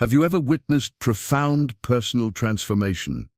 Have you ever witnessed profound personal transformation?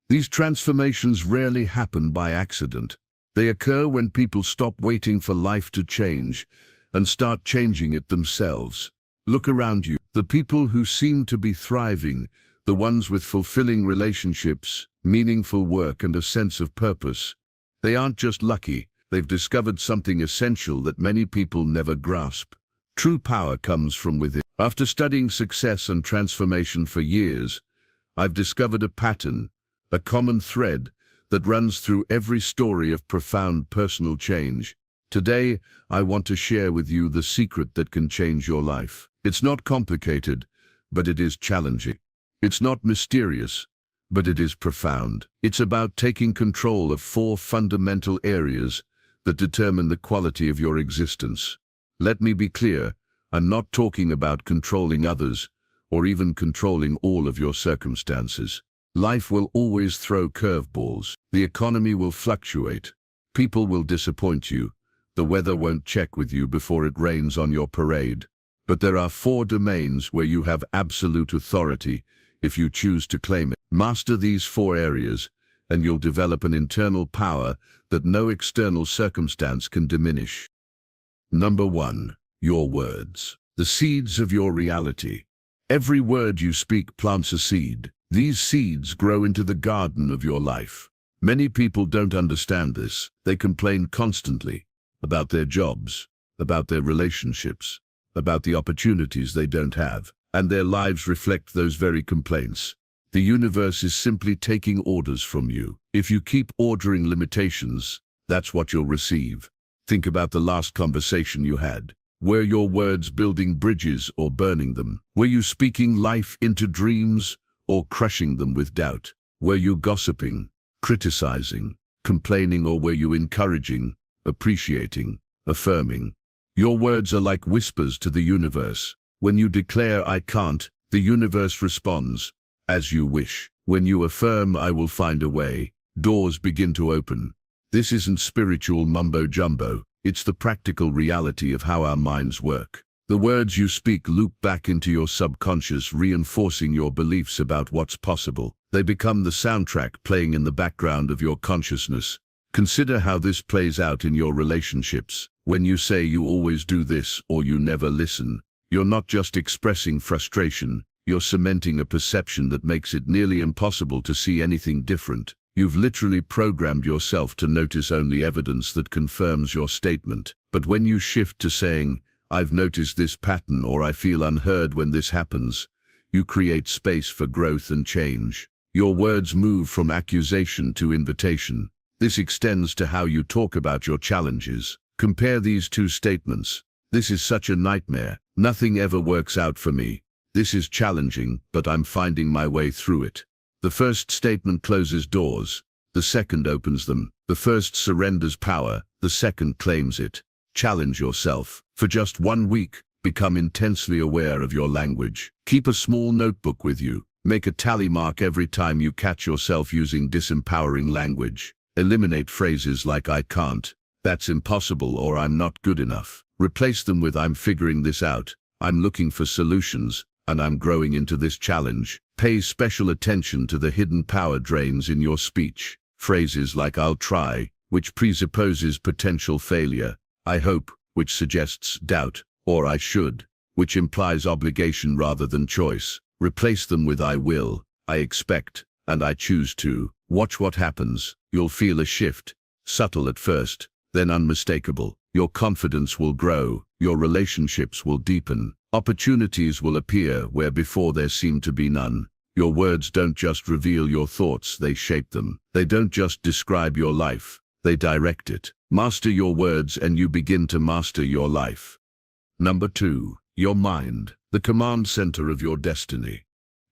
These transformations rarely happen by accident. They occur when people stop waiting for life to change and start changing it themselves. Look around you. The people who seem to be thriving, the ones with fulfilling relationships, meaningful work, and a sense of purpose, they aren't just lucky. They've discovered something essential that many people never grasp. True power comes from within. After studying success and transformation for years, I've discovered a pattern, a common thread that runs through every story of profound personal change. Today, I want to share with you the secret that can change your life. It's not complicated, but it is challenging. It's not mysterious, but it is profound. It's about taking control of 4 fundamental areas that determine the quality of your existence. Let me be clear, I'm not talking about controlling others or even controlling all of your circumstances. Life will always throw curveballs. The economy will fluctuate. People will disappoint you. The weather won't check with you before it rains on your parade. But there are 4 domains where you have absolute authority if you choose to claim it. Master these 4 areas, and you'll develop an internal power that no external circumstance can diminish. Number 1. Your words. The seeds of your reality. Every word you speak plants a seed. These seeds grow into the garden of your life. Many people don't understand this. They complain constantly about their jobs, about their relationships, about the opportunities they don't have, and their lives reflect those very complaints. The universe is simply taking orders from you. If you keep ordering limitations, that's what you'll receive. Think about the last conversation you had. Were your words building bridges or burning them? Were you speaking life into dreams or crushing them with doubt? Were you gossiping, criticizing, complaining, or were you encouraging, appreciating, affirming? Your words are like whispers to the universe. When you declare "I can't," the universe responds, "As you wish." When you affirm "I will find a way," doors begin to open. This isn't spiritual mumbo-jumbo. It's the practical reality of how our minds work. The words you speak loop back into your subconscious, reinforcing your beliefs about what's possible. They become the soundtrack playing in the background of your consciousness. Consider how this plays out in your relationships. When you say "you always do this" or "you never listen," you're not just expressing frustration, you're cementing a perception that makes it nearly impossible to see anything different. You've literally programmed yourself to notice only evidence that confirms your statement. But when you shift to saying, "I've noticed this pattern," or "I feel unheard when this happens," you create space for growth and change. Your words move from accusation to invitation. This extends to how you talk about your challenges. Compare these 2 statements. "This is such a nightmare. Nothing ever works out for me. This is challenging, but I'm finding my way through it." The first statement closes doors. The second opens them. The first surrenders power. The second claims it. Challenge yourself. For just 1 week, become intensely aware of your language. Keep a small notebook with you. Make a tally mark every time you catch yourself using disempowering language. Eliminate phrases like "I can't," "that's impossible," or "I'm not good enough." Replace them with "I'm figuring this out," "I'm looking for solutions," and "I'm growing into this challenge." Pay special attention to the hidden power drains in your speech. Phrases like "I'll try," which presupposes potential failure; "I hope," which suggests doubt; or "I should," which implies obligation rather than choice. Replace them with "I will," "I expect," and "I choose to." Watch what happens. You'll feel a shift, subtle at first, then unmistakable. Your confidence will grow. Your relationships will deepen. Opportunities will appear where before there seemed to be none. Your words don't just reveal your thoughts, they shape them. They don't just describe your life, they direct it. Master your words and you begin to master your life. Number 2. Your mind, the command center of your destiny.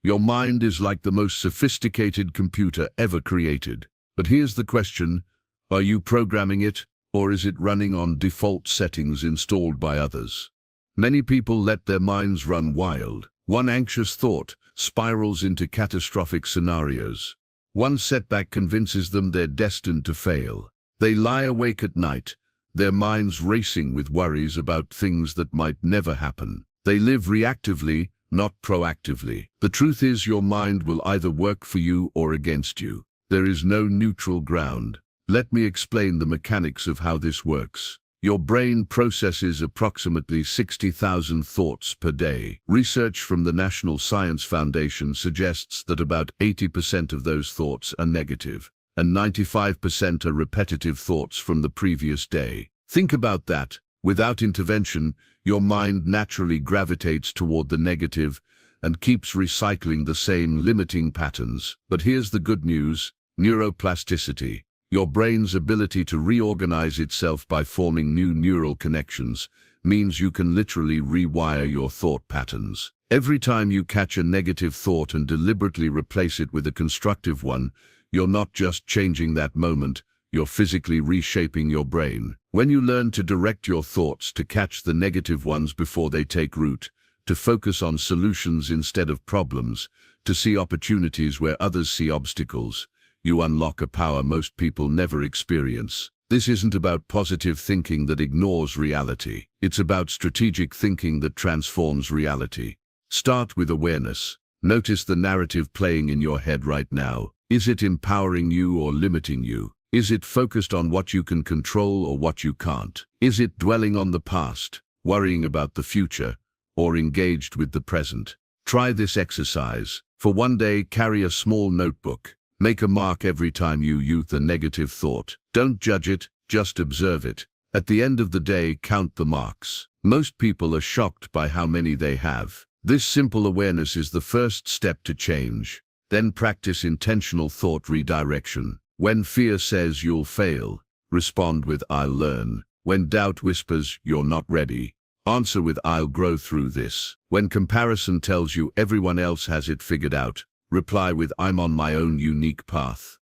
Your mind is like the most sophisticated computer ever created. But here's the question: are you programming it, or is it running on default settings installed by others? Many people let their minds run wild. One anxious thought spirals into catastrophic scenarios. One setback convinces them they're destined to fail. They lie awake at night, their minds racing with worries about things that might never happen. They live reactively not proactively. The truth is, your mind will either work for you or against you. There is no neutral ground. Let me explain the mechanics of how this works. Your brain processes approximately 60,000 thoughts per day. Research from the National Science Foundation suggests that about 80% of those thoughts are negative, and 95% are repetitive thoughts from the previous day. Think about that. Without intervention, your mind naturally gravitates toward the negative and keeps recycling the same limiting patterns. But here's the good news: neuroplasticity. Your brain's ability to reorganize itself by forming new neural connections means you can literally rewire your thought patterns. Every time you catch a negative thought and deliberately replace it with a constructive one, you're not just changing that moment, you're physically reshaping your brain. When you learn to direct your thoughts to catch the negative ones before they take root, to focus on solutions instead of problems, to see opportunities where others see obstacles, you unlock a power most people never experience. This isn't about positive thinking that ignores reality. It's about strategic thinking that transforms reality. Start with awareness. Notice the narrative playing in your head right now. Is it empowering you or limiting you? Is it focused on what you can control or what you can't? Is it dwelling on the past, worrying about the future, or engaged with the present? Try this exercise. For one day, carry a small notebook. Make a mark every time you use a negative thought. Don't judge it, just observe it. At the end of the day, count the marks. Most people are shocked by how many they have. This simple awareness is the first step to change. Then practice intentional thought redirection. When fear says you'll fail, respond with "I'll learn." When doubt whispers you're not ready, answer with "I'll grow through this." When comparison tells you everyone else has it figured out, reply with "I'm on my own unique path."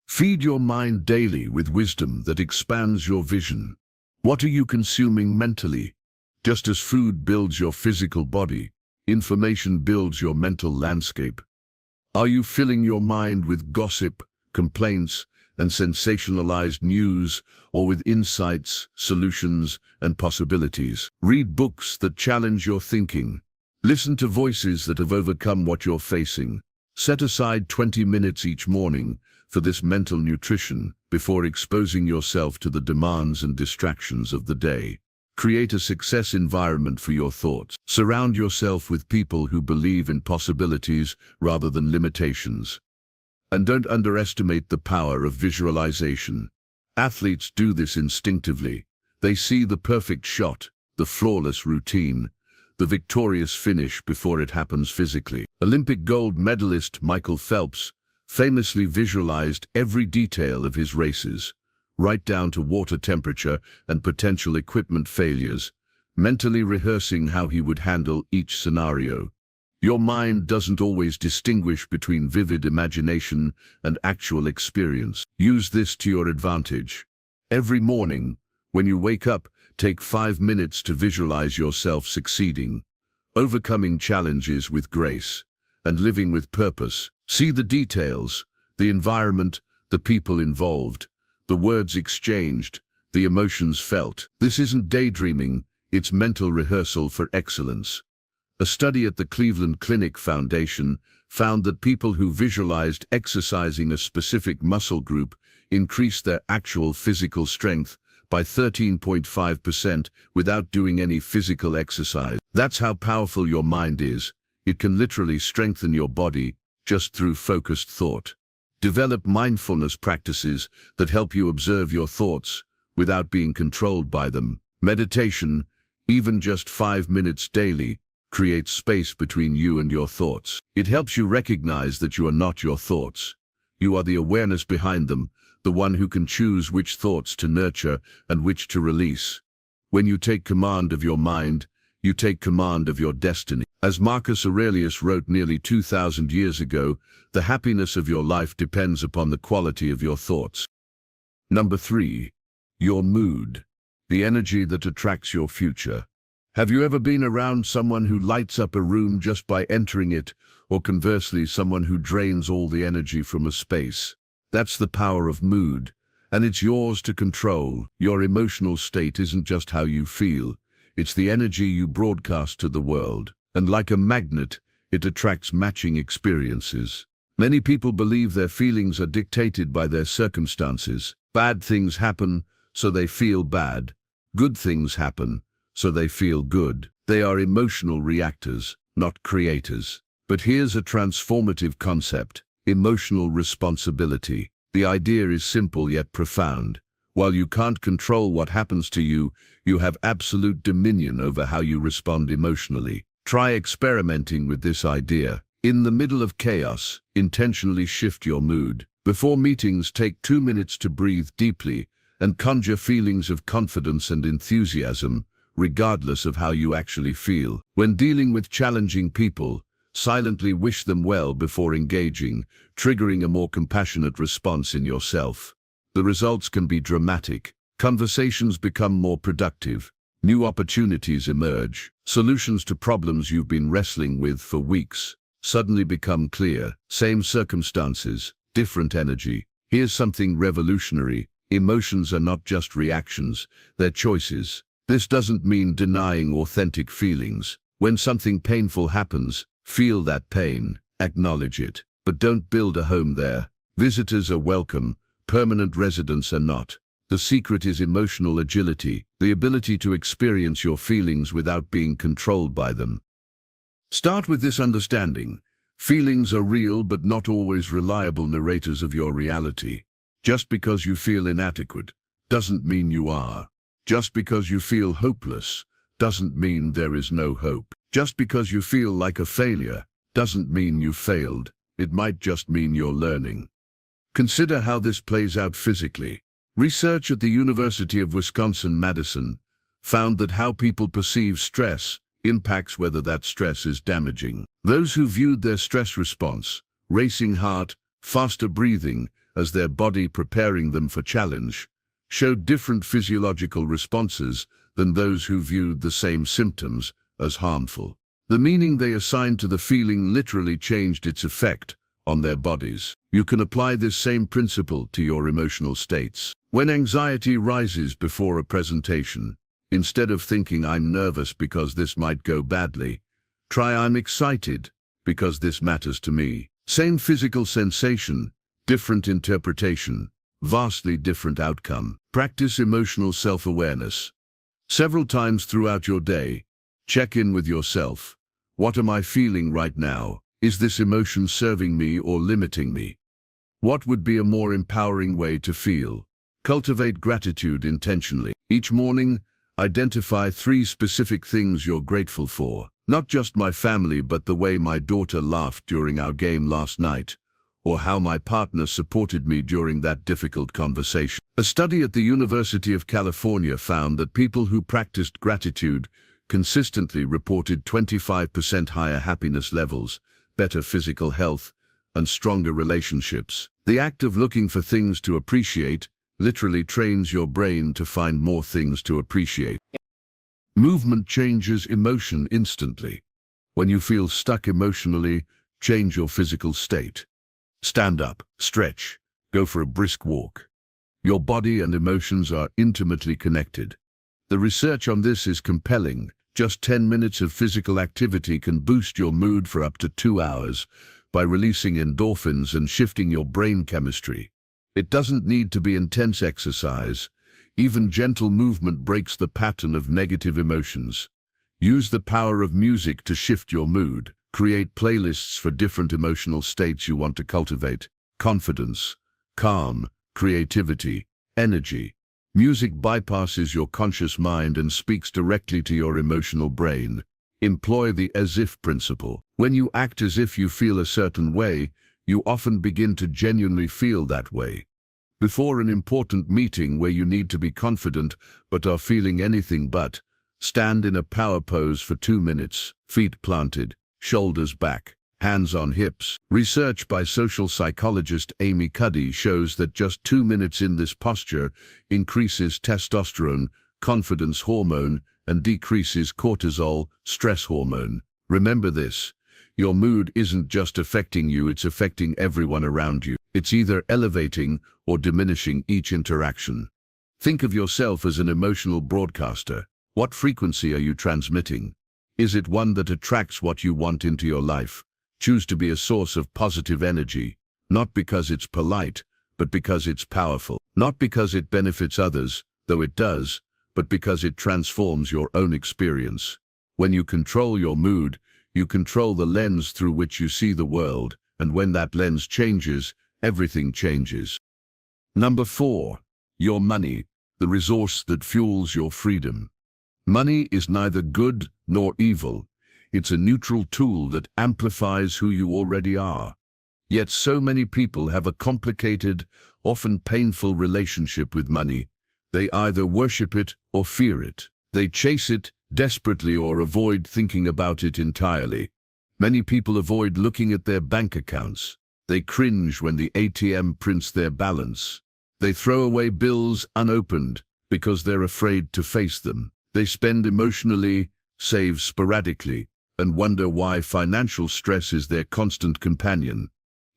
Feed your mind daily with wisdom that expands your vision. What are you consuming mentally? Just as food builds your physical body, information builds your mental landscape. Are you filling your mind with gossip, complaints, and sensationalized news, or with insights, solutions, and possibilities? Read books that challenge your thinking. Listen to voices that have overcome what you're facing. Set aside 20 minutes each morning for this mental nutrition before exposing yourself to the demands and distractions of the day. Create a success environment for your thoughts. Surround yourself with people who believe in possibilities rather than limitations. And don't underestimate the power of visualization. Athletes do this instinctively. They see the perfect shot, the flawless routine, the victorious finish before it happens physically. Olympic gold medalist Michael Phelps famously visualized every detail of his races, right down to water temperature and potential equipment failures, mentally rehearsing how he would handle each scenario. Your mind doesn't always distinguish between vivid imagination and actual experience. Use this to your advantage. Every morning, when you wake up, take 5 minutes to visualize yourself succeeding, overcoming challenges with grace, and living with purpose. See the details, the environment, the people involved, the words exchanged, the emotions felt. This isn't daydreaming, it's mental rehearsal for excellence. A study at the Cleveland Clinic Foundation found that people who visualized exercising a specific muscle group increased their actual physical strength by 13.5% without doing any physical exercise. That's how powerful your mind is. It can literally strengthen your body just through focused thought. Develop mindfulness practices that help you observe your thoughts without being controlled by them. Meditation, even just 5 minutes daily, creates space between you and your thoughts. It helps you recognize that you are not your thoughts. You are the awareness behind them, the one who can choose which thoughts to nurture and which to release. When you take command of your mind, you take command of your destiny. As Marcus Aurelius wrote nearly 2,000 years ago, the happiness of your life depends upon the quality of your thoughts. Number 3, your mood, the energy that attracts your future. Have you ever been around someone who lights up a room just by entering it, or conversely, someone who drains all the energy from a space? That's the power of mood, and it's yours to control. Your emotional state isn't just how you feel, it's the energy you broadcast to the world. and like a magnet, it attracts matching experiences. Many people believe their feelings are dictated by their circumstances. Bad things happen, so they feel bad. Good things happen, so they feel good. They are emotional reactors, not creators. But here's a transformative concept: emotional responsibility. The idea is simple yet profound. While you can't control what happens to you, you have absolute dominion over how you respond emotionally. Try experimenting with this idea. In the middle of chaos, intentionally shift your mood. Before meetings, take 2 minutes to breathe deeply and conjure feelings of confidence and enthusiasm, regardless of how you actually feel. When dealing with challenging people, silently wish them well before engaging, triggering a more compassionate response in yourself. The results can be dramatic. Conversations become more productive. New opportunities emerge. Solutions to problems you've been wrestling with for weeks suddenly become clear. Same circumstances, different energy. Here's something revolutionary. Emotions are not just reactions, they're choices. This doesn't mean denying authentic feelings. When something painful happens, feel that pain, acknowledge it, but don't build a home there. Visitors are welcome, permanent residents are not. The secret is emotional agility, the ability to experience your feelings without being controlled by them. Start with this understanding. Feelings are real but not always reliable narrators of your reality. Just because you feel inadequate doesn't mean you are. Just because you feel hopeless doesn't mean there is no hope. Just because you feel like a failure doesn't mean you failed. It might just mean you're learning. Consider how this plays out physically. Research at the University of Wisconsin-Madison found that how people perceive stress impacts whether that stress is damaging. Those who viewed their stress response, racing heart, faster breathing, as their body preparing them for challenge, showed different physiological responses than those who viewed the same symptoms as harmful. The meaning they assigned to the feeling literally changed its effect on their bodies. You can apply this same principle to your emotional states. When anxiety rises before a presentation, instead of thinking I'm nervous because this might go badly, try I'm excited because this matters to me. Same physical sensation, different interpretation, vastly different outcome. Practice emotional self-awareness. Several times throughout your day, check in with yourself. What am I feeling right now? Is this emotion serving me or limiting me? What would be a more empowering way to feel? Cultivate gratitude intentionally. Each morning, identify 3 specific things you're grateful for. Not just my family, but the way my daughter laughed during our game last night, or how my partner supported me during that difficult conversation. A study at the University of California found that people who practiced gratitude consistently reported 25% higher happiness levels, better physical health, and stronger relationships. The act of looking for things to appreciate literally trains your brain to find more things to appreciate. Movement changes emotion instantly. When you feel stuck emotionally, change your physical state. Stand up, stretch, go for a brisk walk. Your body and emotions are intimately connected. The research on this is compelling. Just 10 minutes of physical activity can boost your mood for up to 2 hours by releasing endorphins and shifting your brain chemistry. It doesn't need to be intense exercise. Even gentle movement breaks the pattern of negative emotions. Use the power of music to shift your mood. Create playlists for different emotional states you want to cultivate. Confidence, calm, creativity, energy. Music bypasses your conscious mind and speaks directly to your emotional brain. Employ the as-if principle. When you act as if you feel a certain way, you often begin to genuinely feel that way. Before an important meeting where you need to be confident but are feeling anything but, stand in a power pose for 2 minutes, feet planted, shoulders back, hands on hips. Research by social psychologist Amy Cuddy shows that just 2 minutes in this posture increases testosterone, confidence hormone, and decreases cortisol, stress hormone. Remember this: your mood isn't just affecting you, it's affecting everyone around you. It's either elevating or diminishing each interaction. Think of yourself as an emotional broadcaster. What frequency are you transmitting? Is it one that attracts what you want into your life? Choose to be a source of positive energy, not because it's polite, but because it's powerful. Not because it benefits others, though it does, but because it transforms your own experience. When you control your mood, you control the lens through which you see the world, and when that lens changes, everything changes. Number 4. Your money, the resource that fuels your freedom. Money is neither good nor evil. It's a neutral tool that amplifies who you already are. Yet so many people have a complicated, often painful relationship with money. They either worship it or fear it. They chase it desperately or avoid thinking about it entirely. Many people avoid looking at their bank accounts. They cringe when the ATM prints their balance. They throw away bills unopened because they're afraid to face them. They spend emotionally, save sporadically, and wonder why financial stress is their constant companion.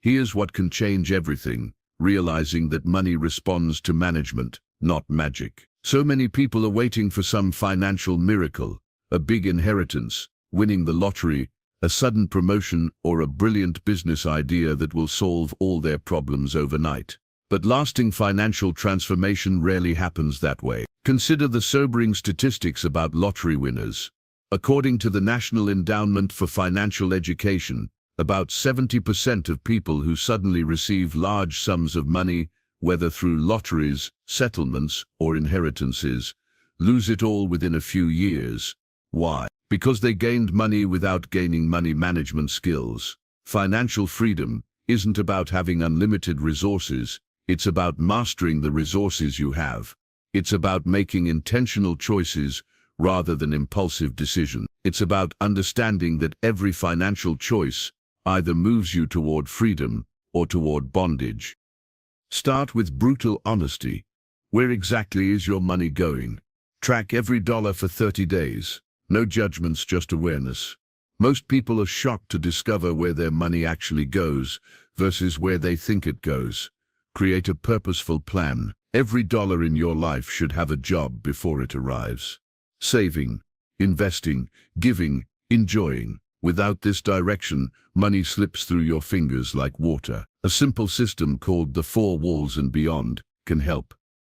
Here's what can change everything: realizing that money responds to management, not magic. So many people are waiting for some financial miracle, a big inheritance, winning the lottery, a sudden promotion, or a brilliant business idea that will solve all their problems overnight. But lasting financial transformation rarely happens that way. Consider the sobering statistics about lottery winners. According to the National Endowment for Financial Education, about 70% of people who suddenly receive large sums of money, whether through lotteries, settlements, or inheritances, lose it all within a few years. Why? Because they gained money without gaining money management skills. Financial freedom isn't about having unlimited resources, it's about mastering the resources you have. It's about making intentional choices rather than impulsive decisions. It's about understanding that every financial choice either moves you toward freedom or toward bondage. Start with brutal honesty. Where exactly is your money going? Track every dollar for 30 days. No judgments, just awareness. Most people are shocked to discover where their money actually goes versus where they think it goes. Create a purposeful plan. Every dollar in your life should have a job before it arrives. Saving, investing, giving, enjoying. Without this direction, money slips through your fingers like water. A simple system called the 4 walls and beyond can help.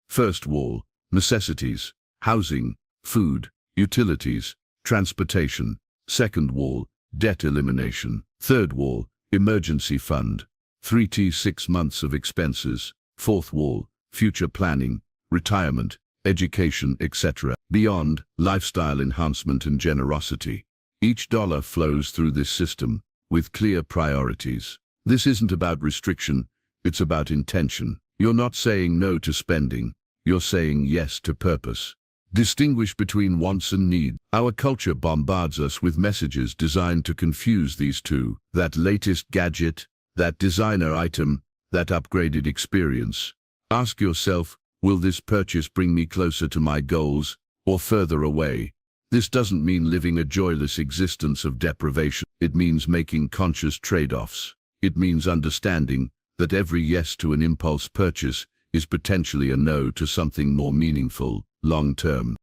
First wall, necessities, housing, food, utilities, transportation. Second wall, debt elimination. Third wall, emergency fund. 3 to 6 months of expenses. Fourth wall, future planning, retirement, education, etc. Beyond, lifestyle enhancement and generosity. Each dollar flows through this system with clear priorities. This isn't about restriction, it's about intention. You're not saying no to spending, you're saying yes to purpose. Distinguish between wants and needs. Our culture bombards us with messages designed to confuse these two. That latest gadget, that designer item, that upgraded experience. Ask yourself, will this purchase bring me closer to my goals or further away? This doesn't mean living a joyless existence of deprivation. It means making conscious trade-offs. It means understanding that every yes to an impulse purchase is potentially a no to something more meaningful, long-term.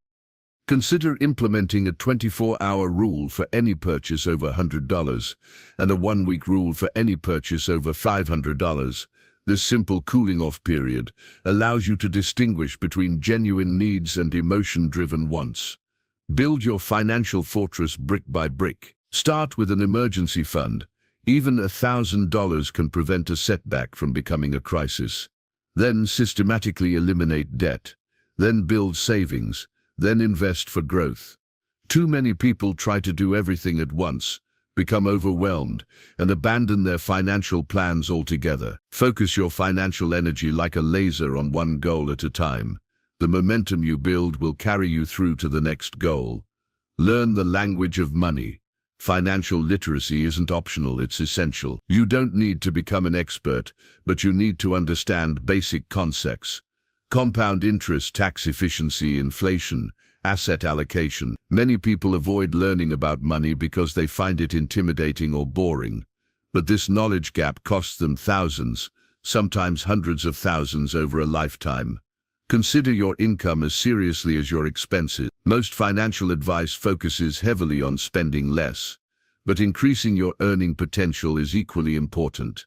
Consider implementing a 24-hour rule for any purchase over $100 and a 1-week rule for any purchase over $500. This simple cooling-off period allows you to distinguish between genuine needs and emotion-driven wants. Build your financial fortress brick by brick. Start with an emergency fund. Even $1,000 can prevent a setback from becoming a crisis. Then systematically eliminate debt. Then build savings. Then invest for growth. Too many people try to do everything at once, become overwhelmed, and abandon their financial plans altogether. Focus your financial energy like a laser on one goal at a time. The momentum you build will carry you through to the next goal. Learn the language of money. Financial literacy isn't optional, it's essential. You don't need to become an expert, but you need to understand basic concepts. Compound interest, tax efficiency, inflation, asset allocation. Many people avoid learning about money because they find it intimidating or boring. But this knowledge gap costs them thousands, sometimes hundreds of thousands over a lifetime. Consider your income as seriously as your expenses. Most financial advice focuses heavily on spending less, but increasing your earning potential is equally important.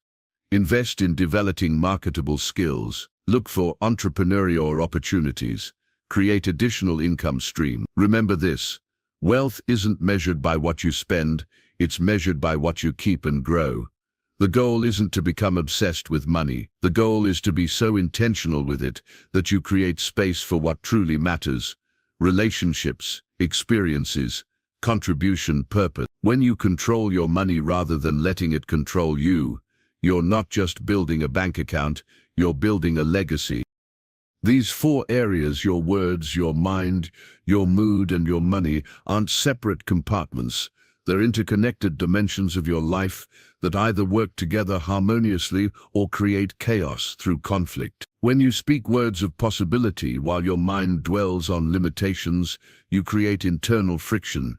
Invest in developing marketable skills. Look for entrepreneurial opportunities. Create additional income stream. Remember this: wealth isn't measured by what you spend, it's measured by what you keep and grow. The goal isn't to become obsessed with money. The goal is to be so intentional with it that you create space for what truly matters: relationships, experiences, contribution, purpose. When you control your money rather than letting it control you, you're not just building a bank account, you're building a legacy. These 4 areas, your words, your mind, your mood, and your money, aren't separate compartments. They're interconnected dimensions of your life that either work together harmoniously or create chaos through conflict. When you speak words of possibility while your mind dwells on limitations, you create internal friction.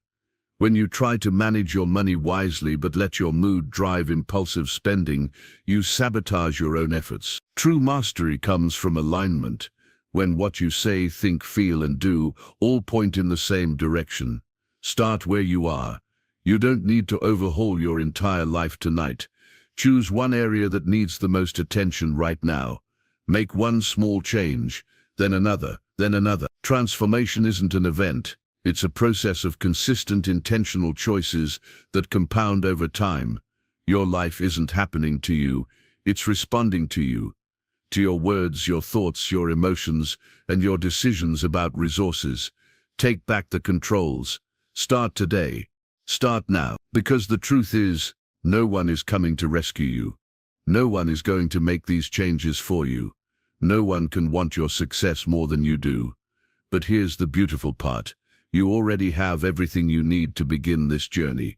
When you try to manage your money wisely but let your mood drive impulsive spending, you sabotage your own efforts. True mastery comes from alignment, when what you say, think, feel, and do all point in the same direction. Start where you are. You don't need to overhaul your entire life tonight. Choose one area that needs the most attention right now. Make one small change, then another, then another. Transformation isn't an event. It's a process of consistent, intentional choices that compound over time. Your life isn't happening to you, it's responding to you. To your words, your thoughts, your emotions, and your decisions about resources. Take back the controls. Start today. Start now. Because the truth is, no one is coming to rescue you. No one is going to make these changes for you. No one can want your success more than you do. But here's the beautiful part. You already have everything you need to begin this journey.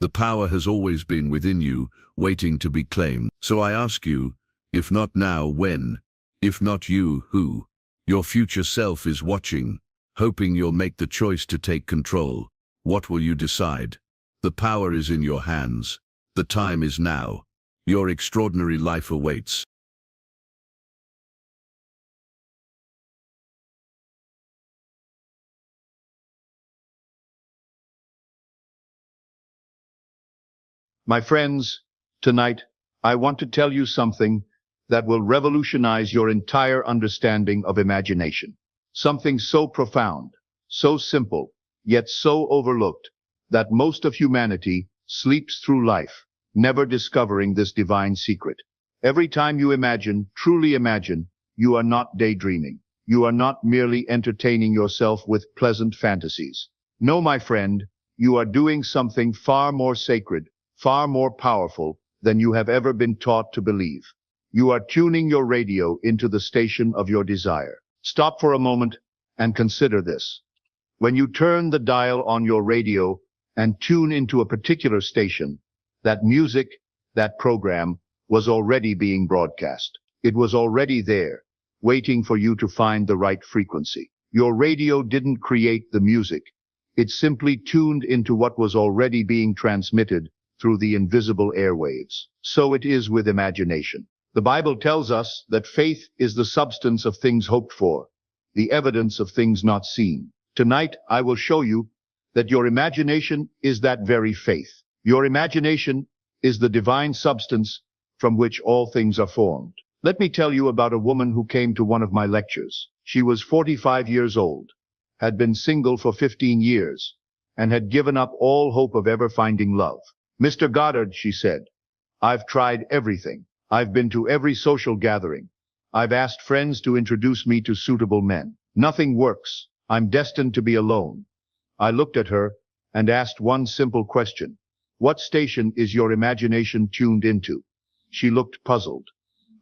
The power has always been within you, waiting to be claimed. So I ask you, if not now, when? If not you, who? Your future self is watching, hoping you'll make the choice to take control. What will you decide? The power is in your hands. The time is now. Your extraordinary life awaits. My friends, tonight, I want to tell you something that will revolutionize your entire understanding of imagination. Something so profound, so simple, yet so overlooked, that most of humanity sleeps through life, never discovering this divine secret. Every time you imagine, truly imagine, you are not daydreaming. You are not merely entertaining yourself with pleasant fantasies. No, my friend, you are doing something far more sacred, far more powerful than you have ever been taught to believe. You are tuning your radio into the station of your desire. Stop for a moment and consider this. When you turn the dial on your radio and tune into a particular station, that music, that program, was already being broadcast. It was already there, waiting for you to find the right frequency. Your radio didn't create the music. It simply tuned into what was already being transmitted through the invisible airwaves. So it is with imagination. The Bible tells us that faith is the substance of things hoped for, the evidence of things not seen. Tonight, I will show you that your imagination is that very faith. Your imagination is the divine substance from which all things are formed. Let me tell you about a woman who came to one of my lectures. She was 45 years old, had been single for 15 years, and had given up all hope of ever finding love. "Mr. Goddard," she said, "I've tried everything. I've been to every social gathering. I've asked friends to introduce me to suitable men. Nothing works. I'm destined to be alone." I looked at her and asked one simple question. "What station is your imagination tuned into?" She looked puzzled.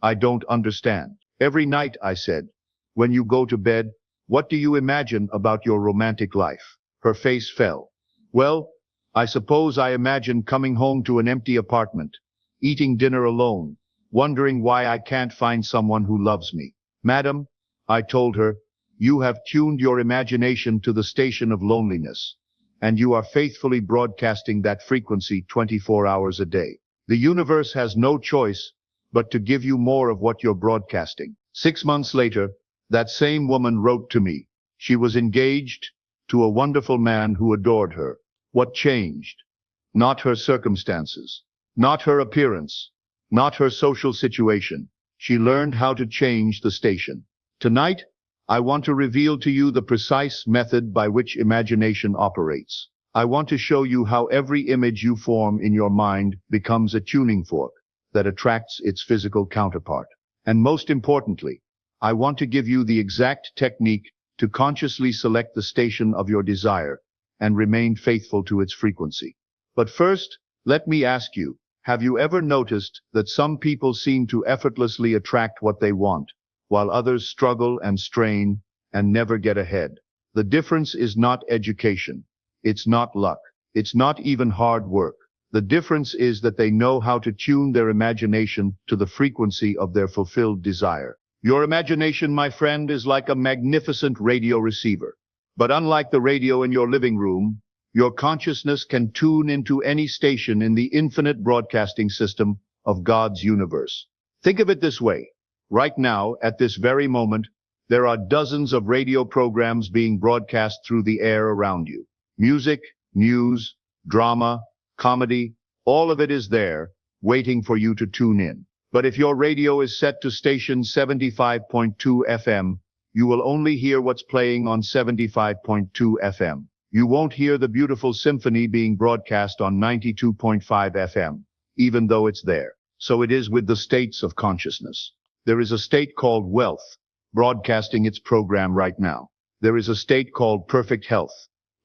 "I don't understand." "Every night," I said, "when you go to bed, what do you imagine about your romantic life?" Her face fell. "Well, I suppose I imagine coming home to an empty apartment, eating dinner alone, wondering why I can't find someone who loves me." "Madam," I told her, "you have tuned your imagination to the station of loneliness, and you are faithfully broadcasting that frequency 24 hours a day. The universe has no choice but to give you more of what you're broadcasting." 6 months later, That same woman wrote to me. She was engaged to a wonderful man who adored her. What changed? Not her circumstances, not her appearance, not her social situation. She learned how to change the station. Tonight, I want to reveal to you the precise method by which imagination operates. I want to show you how every image you form in your mind becomes a tuning fork that attracts its physical counterpart. And most importantly, I want to give you the exact technique to consciously select the station of your desire and remain faithful to its frequency. But first, let me ask you, have you ever noticed that some people seem to effortlessly attract what they want, while others struggle and strain and never get ahead? The difference is not education. It's not luck. It's not even hard work. The difference is that they know how to tune their imagination to the frequency of their fulfilled desire. Your imagination, my friend, is like a magnificent radio receiver. But unlike the radio in your living room, your consciousness can tune into any station in the infinite broadcasting system of God's universe. Think of it this way. Right now, at this very moment, there are dozens of radio programs being broadcast through the air around you. Music, news, drama, comedy, all of it is there, waiting for you to tune in. But if your radio is set to station 75.2 FM, you will only hear what's playing on 75.2 FM. You won't hear the beautiful symphony being broadcast on 92.5 FM, even though it's there. So it is with the states of consciousness. There is a state called wealth, broadcasting its program right now. There is a state called perfect health,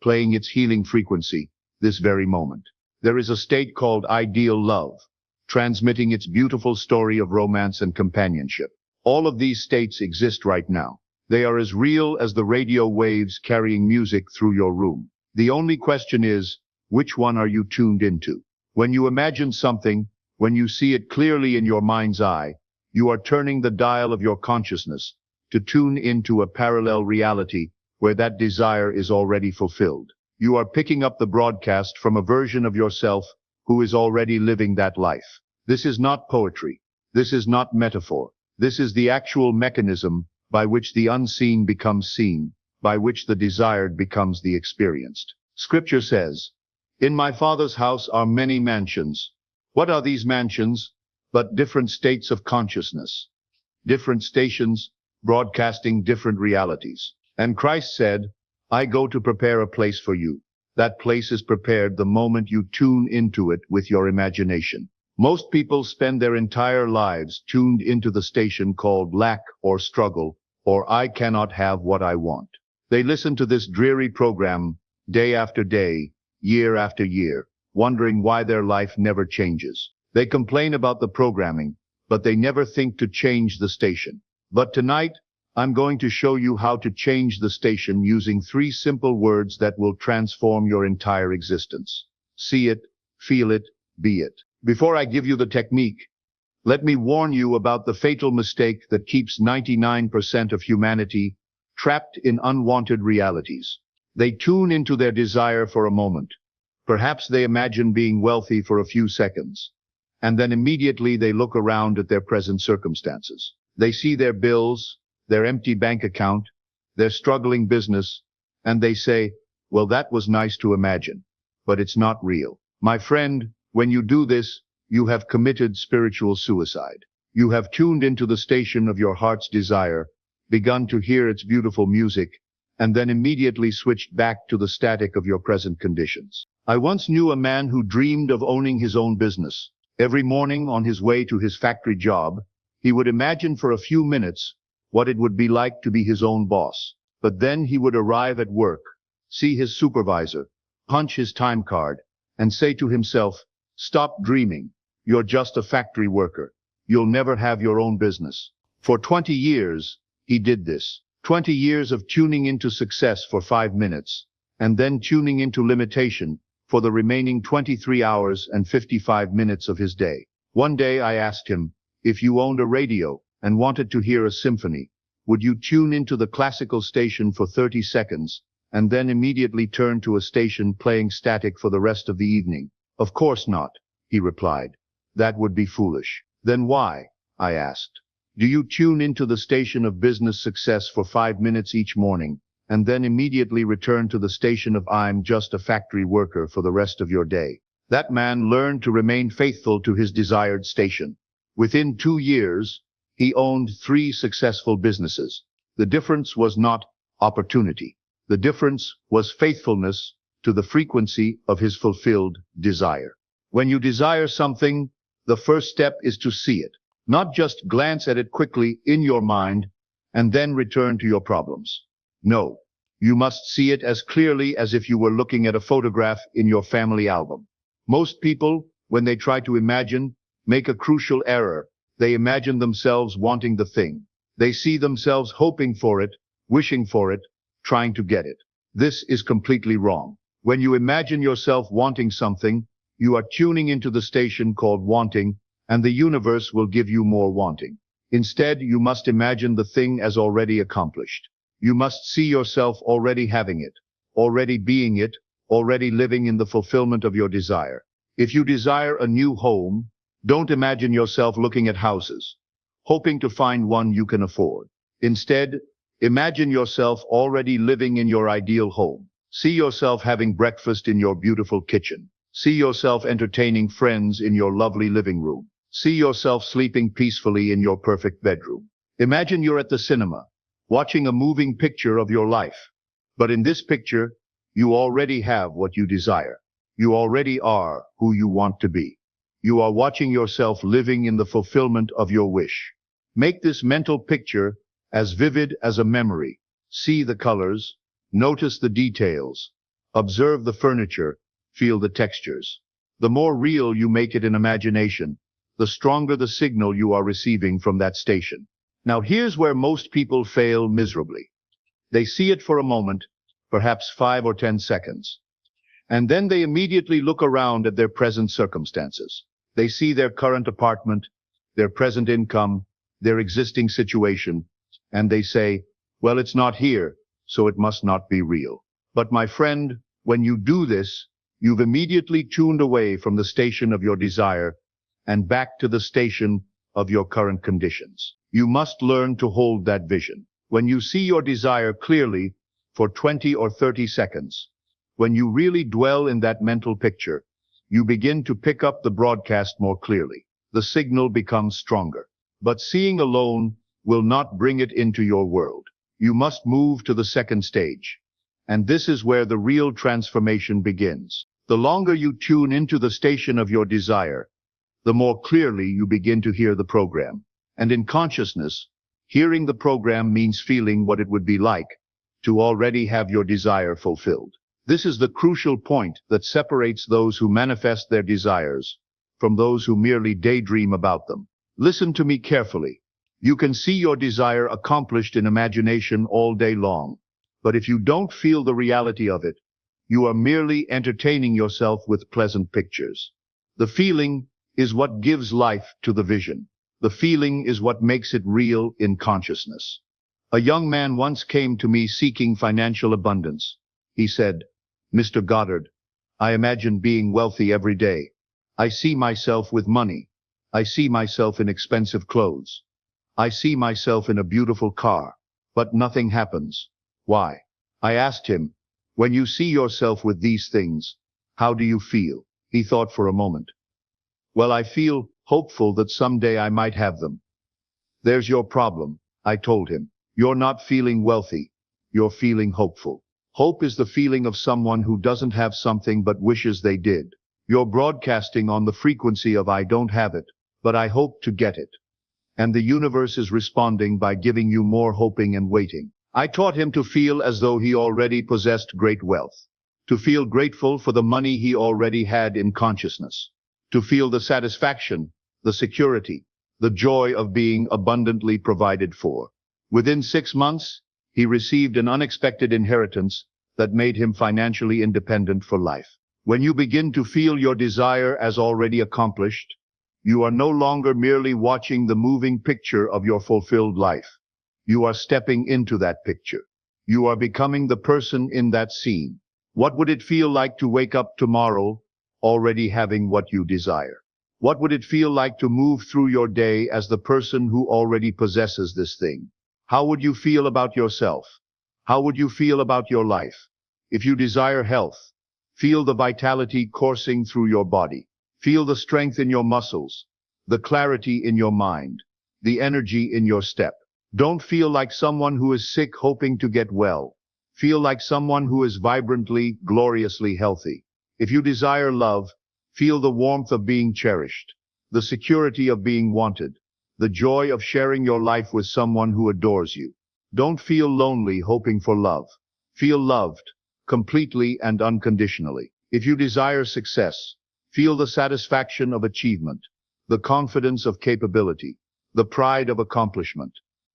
playing its healing frequency this very moment. There is a state called ideal love, transmitting its beautiful story of romance and companionship. All of these states exist right now. They are as real as the radio waves carrying music through your room. The only question is, which one are you tuned into? When you imagine something, when you see it clearly in your mind's eye, you are turning the dial of your consciousness to tune into a parallel reality where that desire is already fulfilled. You are picking up the broadcast from a version of yourself who is already living that life. This is not poetry. This is not metaphor. This is the actual mechanism by which the unseen becomes seen, by which the desired becomes the experienced. Scripture says, "In my Father's house are many mansions." What are these mansions but different states of consciousness? Different stations broadcasting different realities. And Christ said, "I go to prepare a place for you." That place is prepared the moment you tune into it with your imagination. Most people spend their entire lives tuned into the station called lack or struggle, or I cannot have what I want. They listen to this dreary program day after day, year after year, wondering why their life never changes. They complain about the programming, but they never think to change the station. But tonight, I'm going to show you how to change the station using 3 simple words that will transform your entire existence. See it, feel it, be it. Before I give you the technique, let me warn you about the fatal mistake that keeps 99% of humanity trapped in unwanted realities. They tune into their desire for a moment. Perhaps they imagine being wealthy for a few seconds. And then immediately they look around at their present circumstances. They see their bills, their empty bank account, their struggling business, and they say, "Well, that was nice to imagine, but it's not real." My friend, when you do this, you have committed spiritual suicide. You have tuned into the station of your heart's desire, begun to hear its beautiful music, and then immediately switched back to the static of your present conditions. I once knew a man who dreamed of owning his own business. Every morning on his way to his factory job, he would imagine for a few minutes what it would be like to be his own boss. But then he would arrive at work, see his supervisor, punch his time card, and say to himself, "Stop dreaming. You're just a factory worker. You'll never have your own business." For 20 years, he did this. 20 years of tuning into success for 5 minutes, and then tuning into limitation for the remaining 23 hours and 55 minutes of his day. One day I asked him, "If you owned a radio and wanted to hear a symphony, would you tune into the classical station for 30 seconds and then immediately turn to a station playing static for the rest of the evening?" "Of course not," he replied. "That would be foolish." "Then why?" I asked. Do you tune into the station of business success for 5 minutes each morning, and then immediately return to the station of I'm just a factory worker for the rest of your day? That man learned to remain faithful to his desired station. Within 2 years, he owned 3 successful businesses. The difference was not opportunity. The difference was faithfulness to the frequency of his fulfilled desire. When you desire something, the first step is to see it, not just glance at it quickly in your mind and then return to your problems. No, you must see it as clearly as if you were looking at a photograph in your family album. Most people, when they try to imagine, make a crucial error. They imagine themselves wanting the thing. They see themselves hoping for it, wishing for it, trying to get it. This is completely wrong. When you imagine yourself wanting something, you are tuning into the station called wanting, and the universe will give you more wanting. Instead, you must imagine the thing as already accomplished. You must see yourself already having it, already being it, already living in the fulfillment of your desire. If you desire a new home, don't imagine yourself looking at houses, hoping to find one you can afford. Instead, imagine yourself already living in your ideal home. See yourself having breakfast in your beautiful kitchen. See yourself entertaining friends in your lovely living room. See yourself sleeping peacefully in your perfect bedroom. Imagine you're at the cinema, watching a moving picture of your life. But in this picture, you already have what you desire. You already are who you want to be. You are watching yourself living in the fulfillment of your wish. Make this mental picture as vivid as a memory. See the colors, notice the details, observe the furniture, feel the textures. The more real you make it in imagination, the stronger the signal you are receiving from that station. Now here's where most people fail miserably. They see it for a moment, perhaps 5 or 10 seconds. And then they immediately look around at their present circumstances. They see their current apartment, their present income, their existing situation, and they say, well, it's not here, so it must not be real. But my friend, when you do this, you've immediately tuned away from the station of your desire and back to the station of your current conditions. You must learn to hold that vision. When you see your desire clearly for 20 or 30 seconds, when you really dwell in that mental picture, you begin to pick up the broadcast more clearly. The signal becomes stronger. But seeing alone will not bring it into your world. You must move to the second stage. And this is where the real transformation begins. The longer you tune into the station of your desire, the more clearly you begin to hear the program. And in consciousness, hearing the program means feeling what it would be like to already have your desire fulfilled. This is the crucial point that separates those who manifest their desires from those who merely daydream about them. Listen to me carefully. You can see your desire accomplished in imagination all day long, but if you don't feel the reality of it, you are merely entertaining yourself with pleasant pictures. The feeling is what gives life to the vision. The feeling is what makes it real in consciousness. A young man once came to me seeking financial abundance. He said, Mr. Goddard, I imagine being wealthy every day. I see myself with money. I see myself in expensive clothes. I see myself in a beautiful car, but nothing happens. Why? I asked him, when you see yourself with these things, how do you feel? He thought for a moment. Well, I feel hopeful that someday I might have them. There's your problem, I told him. You're not feeling wealthy. You're feeling hopeful. Hope is the feeling of someone who doesn't have something but wishes they did. You're broadcasting on the frequency of I don't have it, but I hope to get it. And the universe is responding by giving you more hoping and waiting. I taught him to feel as though he already possessed great wealth, to feel grateful for the money he already had in consciousness, to feel the satisfaction, the security, the joy of being abundantly provided for. Within 6 months, he received an unexpected inheritance that made him financially independent for life. When you begin to feel your desire as already accomplished, you are no longer merely watching the moving picture of your fulfilled life. You are stepping into that picture. You are becoming the person in that scene. What would it feel like to wake up tomorrow already having what you desire? What would it feel like to move through your day as the person who already possesses this thing? How would you feel about yourself? How would you feel about your life? If you desire health, feel the vitality coursing through your body. Feel the strength in your muscles, the clarity in your mind, the energy in your step. Don't feel like someone who is sick hoping to get well. Feel like someone who is vibrantly, gloriously healthy. If you desire love, feel the warmth of being cherished, the security of being wanted, the joy of sharing your life with someone who adores you. Don't feel lonely hoping for love. Feel loved, completely and unconditionally. If you desire success, feel the satisfaction of achievement, the confidence of capability, the pride of accomplishment.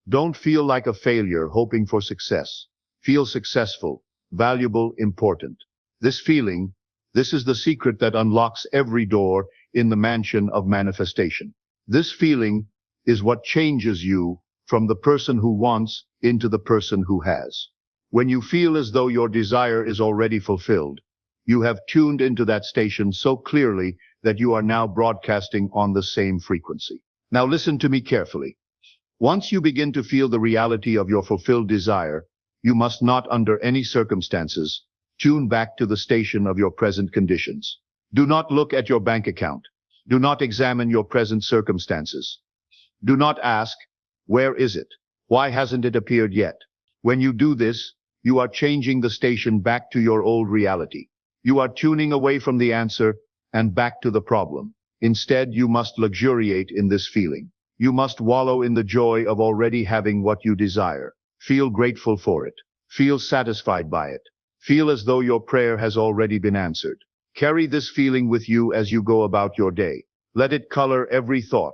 Don't feel like a failure hoping for success. Feel successful, valuable, important. This feeling, this is the secret that unlocks every door in the mansion of manifestation. This feeling is what changes you from the person who wants into the person who has. When you feel as though your desire is already fulfilled, you have tuned into that station so clearly that you are now broadcasting on the same frequency. Now listen to me carefully. Once you begin to feel the reality of your fulfilled desire, you must not under any circumstances tune back to the station of your present conditions. Do not look at your bank account. Do not examine your present circumstances. Do not ask, where is it? Why hasn't it appeared yet? When you do this, you are changing the station back to your old reality. You are tuning away from the answer and back to the problem. Instead, you must luxuriate in this feeling. You must wallow in the joy of already having what you desire. Feel grateful for it. Feel satisfied by it. Feel as though your prayer has already been answered. Carry this feeling with you as you go about your day. Let it color every thought,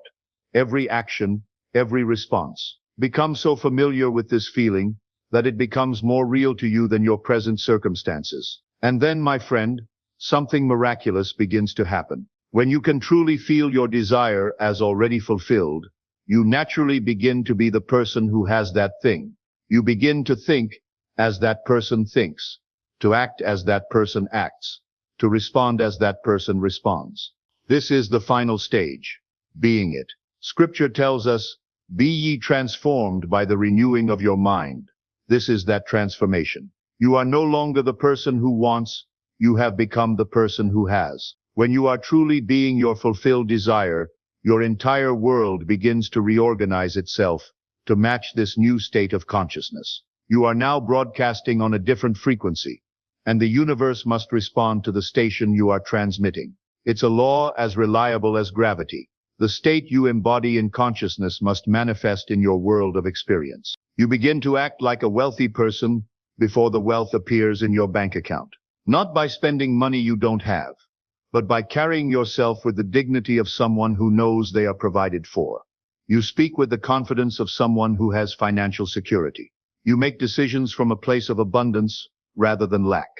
every action, every response. Become so familiar with this feeling that it becomes more real to you than your present circumstances. And then, my friend, something miraculous begins to happen. When you can truly feel your desire as already fulfilled, you naturally begin to be the person who has that thing. You begin to think as that person thinks, to act as that person acts, to respond as that person responds. This is the final stage, being it. Scripture tells us, "Be ye transformed by the renewing of your mind." This is that transformation. You are no longer the person who wants, you have become the person who has. When you are truly being your fulfilled desire, your entire world begins to reorganize itself to match this new state of consciousness. You are now broadcasting on a different frequency, and the universe must respond to the station you are transmitting. It's a law as reliable as gravity. The state you embody in consciousness must manifest in your world of experience. You begin to act like a wealthy person before the wealth appears in your bank account. Not by spending money you don't have, but by carrying yourself with the dignity of someone who knows they are provided for. You speak with the confidence of someone who has financial security. You make decisions from a place of abundance rather than lack.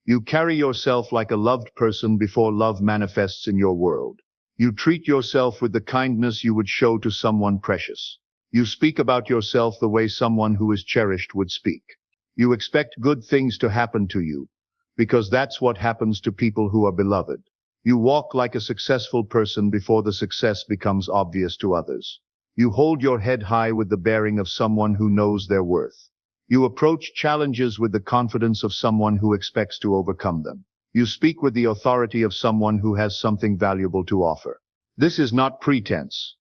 You carry yourself like a loved person before love manifests in your world. You treat yourself with the kindness you would show to someone precious. You speak about yourself the way someone who is cherished would speak. You expect good things to happen to you, because that's what happens to people who are beloved. You walk like a successful person before the success becomes obvious to others. You hold your head high with the bearing of someone who knows their worth. You approach challenges with the confidence of someone who expects to overcome them. You speak with the authority of someone who has something valuable to offer. This is not pretense.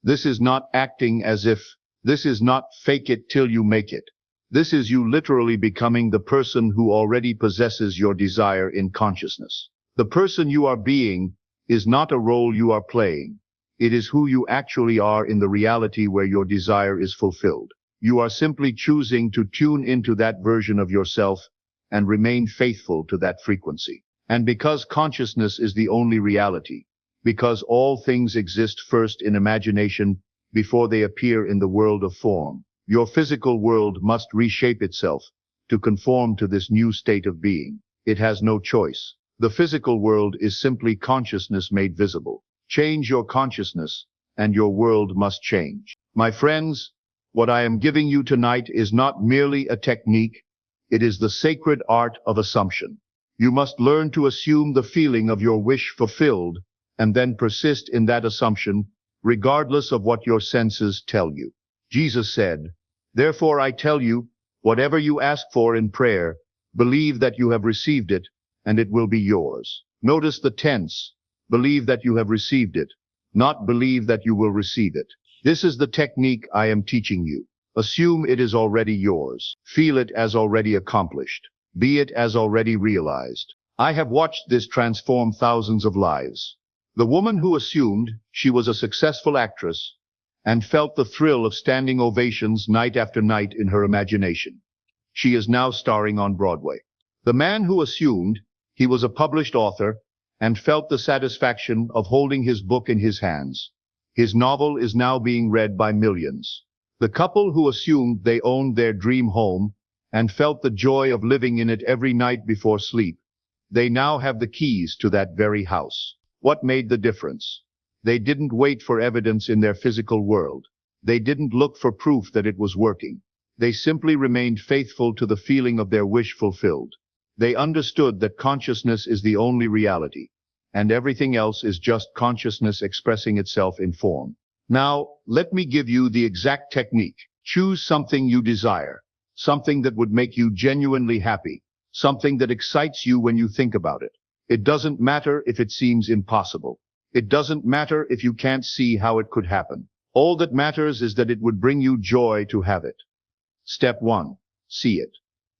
This is not acting as if. This is not fake it till you make it. This is you literally becoming the person who already possesses your desire in consciousness. The person you are being is not a role you are playing. It is who you actually are in the reality where your desire is fulfilled. You are simply choosing to tune into that version of yourself and remain faithful to that frequency. And because consciousness is the only reality, because all things exist first in imagination before they appear in the world of form, your physical world must reshape itself to conform to this new state of being. It has no choice. The physical world is simply consciousness made visible. Change your consciousness, and your world must change. My friends, what I am giving you tonight is not merely a technique, it is the sacred art of assumption. You must learn to assume the feeling of your wish fulfilled and then persist in that assumption, regardless of what your senses tell you. Jesus said, "Therefore I tell you, whatever you ask for in prayer, believe that you have received it, and it will be yours." Notice the tense. Believe that you have received it, not believe that you will receive it. This is the technique I am teaching you. Assume it is already yours. Feel it as already accomplished. Be it as already realized. I have watched this transform thousands of lives. The woman who assumed she was a successful actress and felt the thrill of standing ovations night after night in her imagination. She is now starring on Broadway. The man who assumed he was a published author and felt the satisfaction of holding his book in his hands. His novel is now being read by millions. The couple who assumed they owned their dream home and felt the joy of living in it every night before sleep, they now have the keys to that very house. What made the difference? They didn't wait for evidence in their physical world. They didn't look for proof that it was working. They simply remained faithful to the feeling of their wish fulfilled. They understood that consciousness is the only reality, and everything else is just consciousness expressing itself in form. Now, let me give you the exact technique. Choose something you desire, something that would make you genuinely happy, something that excites you when you think about it. It doesn't matter if it seems impossible. It doesn't matter if you can't see how it could happen. All that matters is that it would bring you joy to have it. Step 1. See it.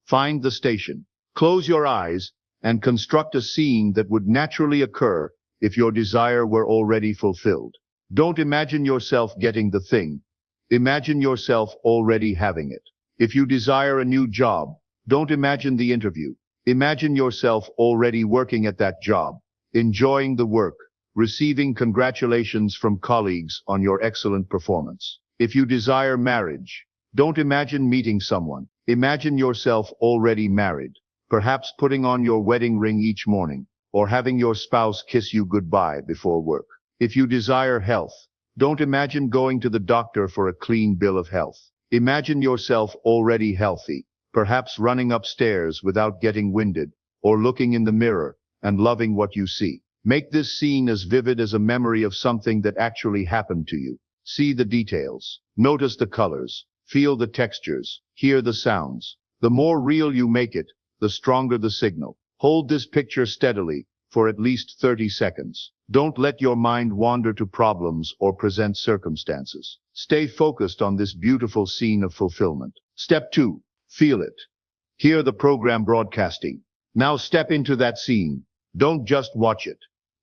Find the station. Close your eyes and construct a scene that would naturally occur if your desire were already fulfilled. Don't imagine yourself getting the thing. Imagine yourself already having it. If you desire a new job, don't imagine the interview. Imagine yourself already working at that job, enjoying the work, receiving congratulations from colleagues on your excellent performance. If you desire marriage, don't imagine meeting someone. Imagine yourself already married, perhaps putting on your wedding ring each morning, or having your spouse kiss you goodbye before work. If you desire health, don't imagine going to the doctor for a clean bill of health. Imagine yourself already healthy, perhaps running upstairs without getting winded, or looking in the mirror and loving what you see. Make this scene as vivid as a memory of something that actually happened to you. See the details. Notice the colors. Feel the textures. Hear the sounds. The more real you make it, the stronger the signal. Hold this picture steadily for at least 30 seconds. Don't let your mind wander to problems or present circumstances. Stay focused on this beautiful scene of fulfillment. Step 2. Feel it. Hear the program broadcasting. Now step into that scene. Don't just watch it.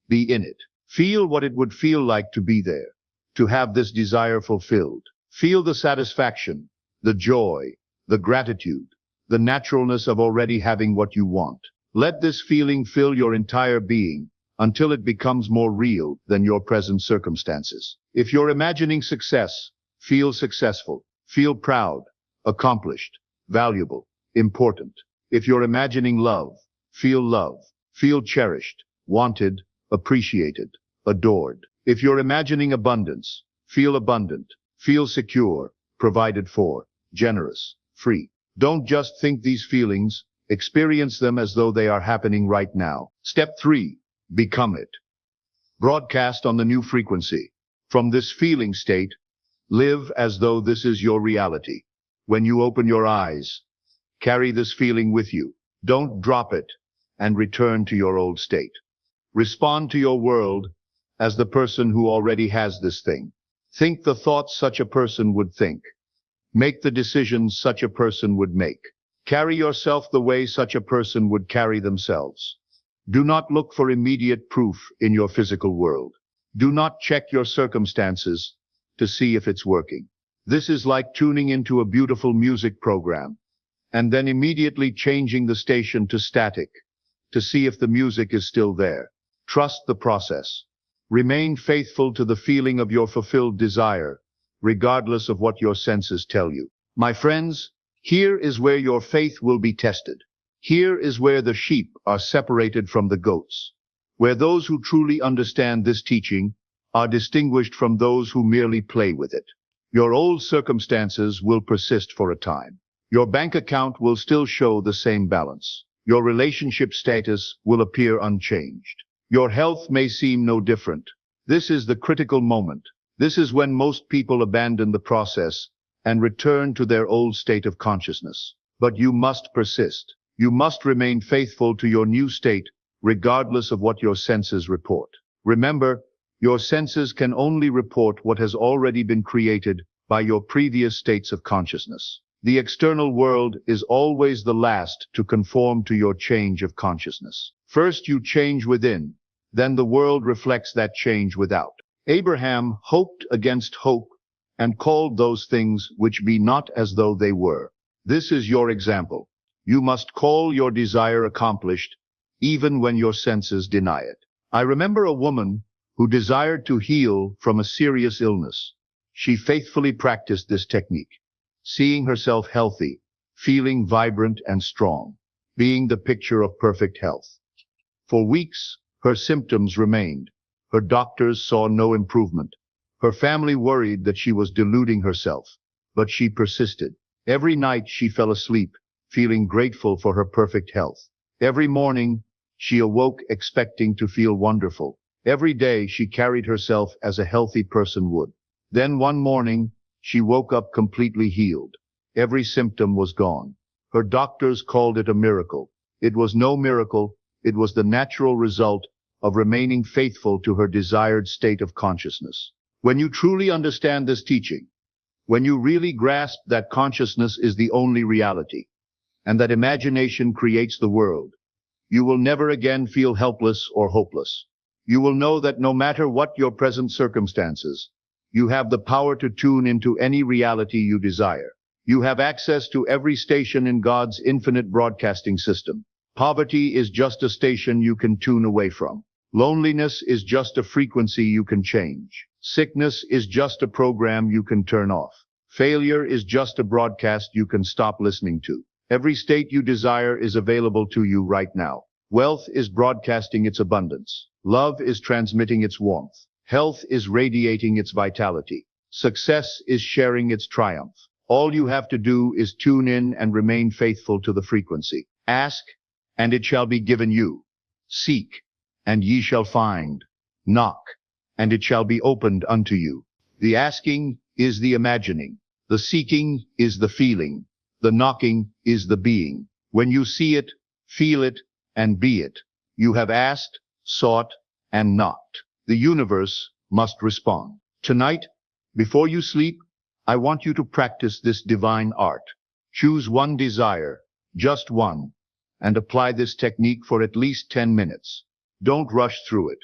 Be in it. Feel what it would feel like to be there, to have this desire fulfilled. Feel the satisfaction, the joy, the gratitude, the naturalness of already having what you want. Let this feeling fill your entire being until it becomes more real than your present circumstances. If you're imagining success, feel successful. Feel proud, accomplished, valuable, important. If you're imagining love, feel cherished, wanted, appreciated, adored. If you're imagining abundance, feel abundant, feel secure, provided for, generous, free. Don't just think these feelings, experience them as though they are happening right now. Step 3. Become it. Broadcast on the new frequency. From this feeling state, live as though this is your reality. When you open your eyes, carry this feeling with you. Don't drop it and return to your old state. Respond to your world as the person who already has this thing. Think the thoughts such a person would think. Make the decisions such a person would make. Carry yourself the way such a person would carry themselves. Do not look for immediate proof in your physical world. Do not check your circumstances to see if it's working. This is like tuning into a beautiful music program and then immediately changing the station to static to see if the music is still there. Trust the process. Remain faithful to the feeling of your fulfilled desire, regardless of what your senses tell you. My friends, here is where your faith will be tested. Here is where the sheep are separated from the goats, where those who truly understand this teaching are distinguished from those who merely play with it. Your old circumstances will persist for a time. Your bank account will still show the same balance. Your relationship status will appear unchanged. Your health may seem no different. This is the critical moment. This is when most people abandon the process and return to their old state of consciousness. But you must persist. You must remain faithful to your new state, regardless of what your senses report. Remember, your senses can only report what has already been created by your previous states of consciousness. The external world is always the last to conform to your change of consciousness. First you change within, then the world reflects that change without. Abraham hoped against hope and called those things which be not as though they were. This is your example. You must call your desire accomplished, even when your senses deny it. I remember a woman who desired to heal from a serious illness. She faithfully practiced this technique, seeing herself healthy, feeling vibrant and strong, being the picture of perfect health. For weeks, her symptoms remained. Her doctors saw no improvement. Her family worried that she was deluding herself, but she persisted. Every night she fell asleep, feeling grateful for her perfect health. Every morning, she awoke expecting to feel wonderful. Every day she carried herself as a healthy person would. Then one morning, she woke up completely healed. Every symptom was gone. Her doctors called it a miracle. It was no miracle, it was the natural result of remaining faithful to her desired state of consciousness. When you truly understand this teaching, when you really grasp that consciousness is the only reality, and that imagination creates the world, you will never again feel helpless or hopeless. You will know that no matter what your present circumstances, you have the power to tune into any reality you desire. You have access to every station in God's infinite broadcasting system. Poverty is just a station you can tune away from. Loneliness is just a frequency you can change. Sickness is just a program you can turn off. Failure is just a broadcast you can stop listening to. Every state you desire is available to you right now. Wealth is broadcasting its abundance. Love is transmitting its warmth. Health is radiating its vitality. Success is sharing its triumph. All you have to do is tune in and remain faithful to the frequency. Ask, and it shall be given you. Seek, and ye shall find. Knock, and it shall be opened unto you. The asking is the imagining. The seeking is the feeling. The knocking is the being. When you see it, feel it, and be it, you have asked, sought, and knocked. The universe must respond. Tonight, before you sleep, I want you to practice this divine art. Choose one desire, just one, and apply this technique for at least 10 minutes. Don't rush through it.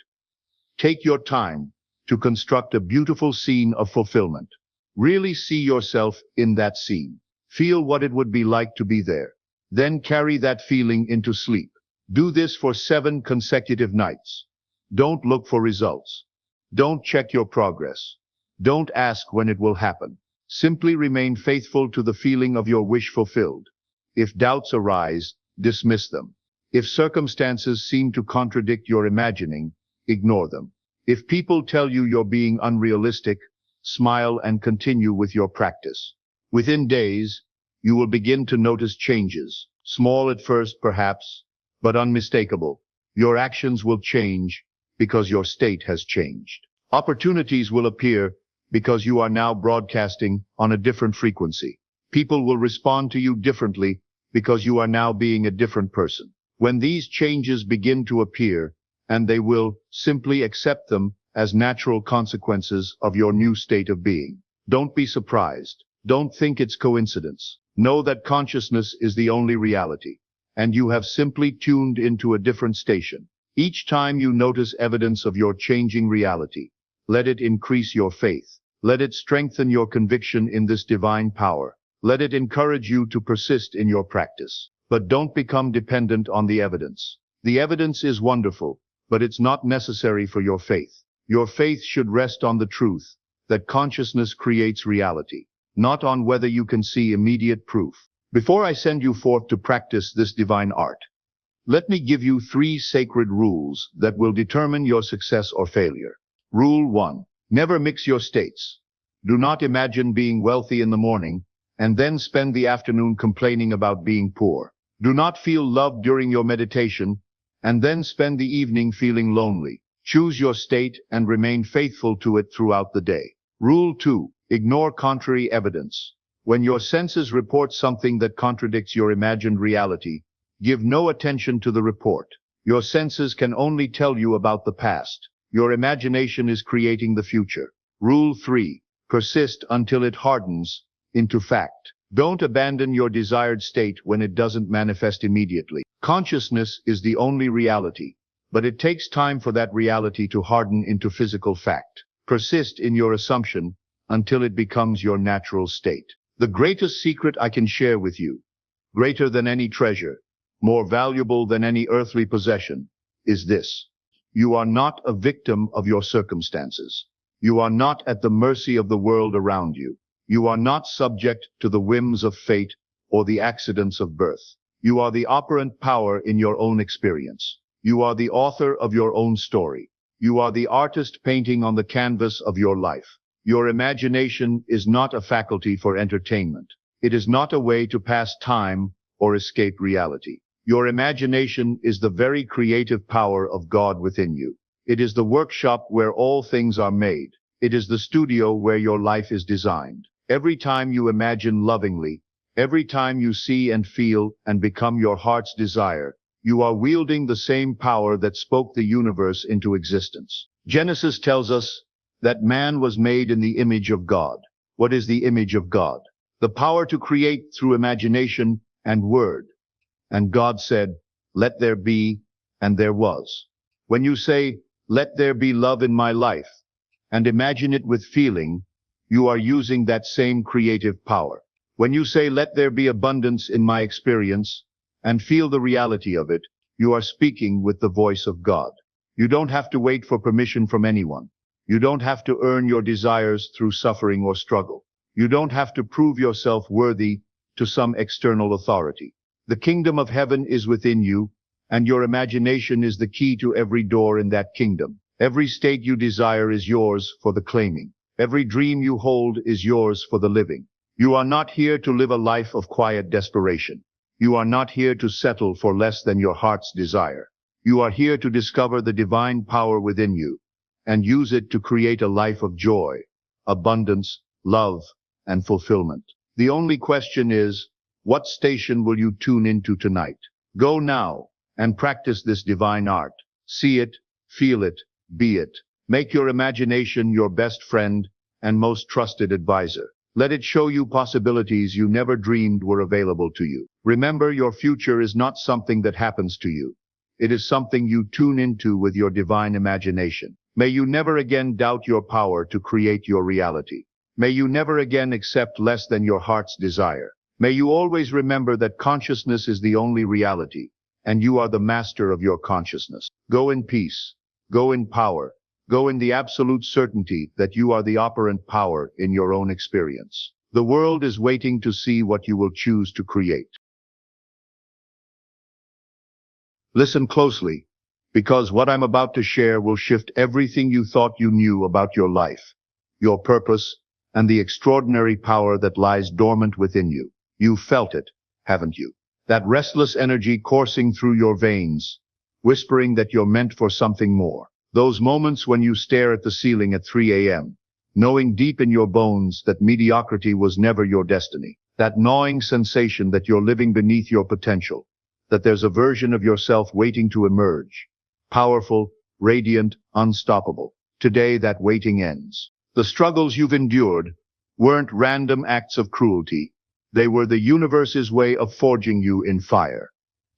Take your time to construct a beautiful scene of fulfillment. Really see yourself in that scene. Feel what it would be like to be there. Then carry that feeling into sleep. Do this for 7 consecutive nights. Don't look for results. Don't check your progress. Don't ask when it will happen. Simply remain faithful to the feeling of your wish fulfilled. If doubts arise, dismiss them. If circumstances seem to contradict your imagining, ignore them. If people tell you you're being unrealistic, smile and continue with your practice. Within days, you will begin to notice changes. Small at first, perhaps, but unmistakable. Your actions will change because your state has changed. Opportunities will appear because you are now broadcasting on a different frequency. People will respond to you differently because you are now being a different person. When these changes begin to appear, and they will, simply accept them as natural consequences of your new state of being. Don't be surprised. Don't think it's coincidence. Know that consciousness is the only reality, and you have simply tuned into a different station. Each time you notice evidence of your changing reality, let it increase your faith. Let it strengthen your conviction in this divine power. Let it encourage you to persist in your practice. But don't become dependent on the evidence. The evidence is wonderful, but it's not necessary for your faith. Your faith should rest on the truth that consciousness creates reality, not on whether you can see immediate proof. Before I send you forth to practice this divine art, let me give you 3 sacred rules that will determine your success or failure. Rule 1. Never mix your states. Do not imagine being wealthy in the morning and then spend the afternoon complaining about being poor. Do not feel love during your meditation and then spend the evening feeling lonely. Choose your state and remain faithful to it throughout the day. Rule 2. Ignore contrary evidence. When your senses report something that contradicts your imagined reality, give no attention to the report. Your senses can only tell you about the past. Your imagination is creating the future. Rule 3. Persist until it hardens into fact. Don't abandon your desired state when it doesn't manifest immediately. Consciousness is the only reality, but it takes time for that reality to harden into physical fact. Persist in your assumption until it becomes your natural state. The greatest secret I can share with you, greater than any treasure, more valuable than any earthly possession, is this. You are not a victim of your circumstances. You are not at the mercy of the world around you. You are not subject to the whims of fate or the accidents of birth. You are the operant power in your own experience. You are the author of your own story. You are the artist painting on the canvas of your life. Your imagination is not a faculty for entertainment. It is not a way to pass time or escape reality. Your imagination is the very creative power of God within you. It is the workshop where all things are made. It is the studio where your life is designed. Every time you imagine lovingly, every time you see and feel and become your heart's desire, you are wielding the same power that spoke the universe into existence. Genesis tells us that man was made in the image of God. What is the image of God? The power to create through imagination and word. And God said, "Let there be," and there was. When you say, "Let there be love in my life," and imagine it with feeling, you are using that same creative power. When you say, "Let there be abundance in my experience," and feel the reality of it, you are speaking with the voice of God. You don't have to wait for permission from anyone. You don't have to earn your desires through suffering or struggle. You don't have to prove yourself worthy to some external authority. The kingdom of heaven is within you, and your imagination is the key to every door in that kingdom. Every state you desire is yours for the claiming. Every dream you hold is yours for the living. You are not here to live a life of quiet desperation. You are not here to settle for less than your heart's desire. You are here to discover the divine power within you and use it to create a life of joy, abundance, love, and fulfillment. The only question is, what station will you tune into tonight? Go now and practice this divine art. See it, feel it, be it. Make your imagination your best friend and most trusted advisor. Let it show you possibilities you never dreamed were available to you. Remember, your future is not something that happens to you. It is something you tune into with your divine imagination. May you never again doubt your power to create your reality. May you never again accept less than your heart's desire. May you always remember that consciousness is the only reality, and you are the master of your consciousness. Go in peace. Go in power. Go in the absolute certainty that you are the operant power in your own experience. The world is waiting to see what you will choose to create. Listen closely, because what I'm about to share will shift everything you thought you knew about your life, your purpose, and the extraordinary power that lies dormant within you. You've felt it, haven't you? That restless energy coursing through your veins, whispering that you're meant for something more. Those moments when you stare at the ceiling at 3 a.m., knowing deep in your bones that mediocrity was never your destiny. That gnawing sensation that you're living beneath your potential, that there's a version of yourself waiting to emerge. Powerful, radiant, unstoppable. Today that waiting ends. The struggles you've endured weren't random acts of cruelty. They were the universe's way of forging you in fire,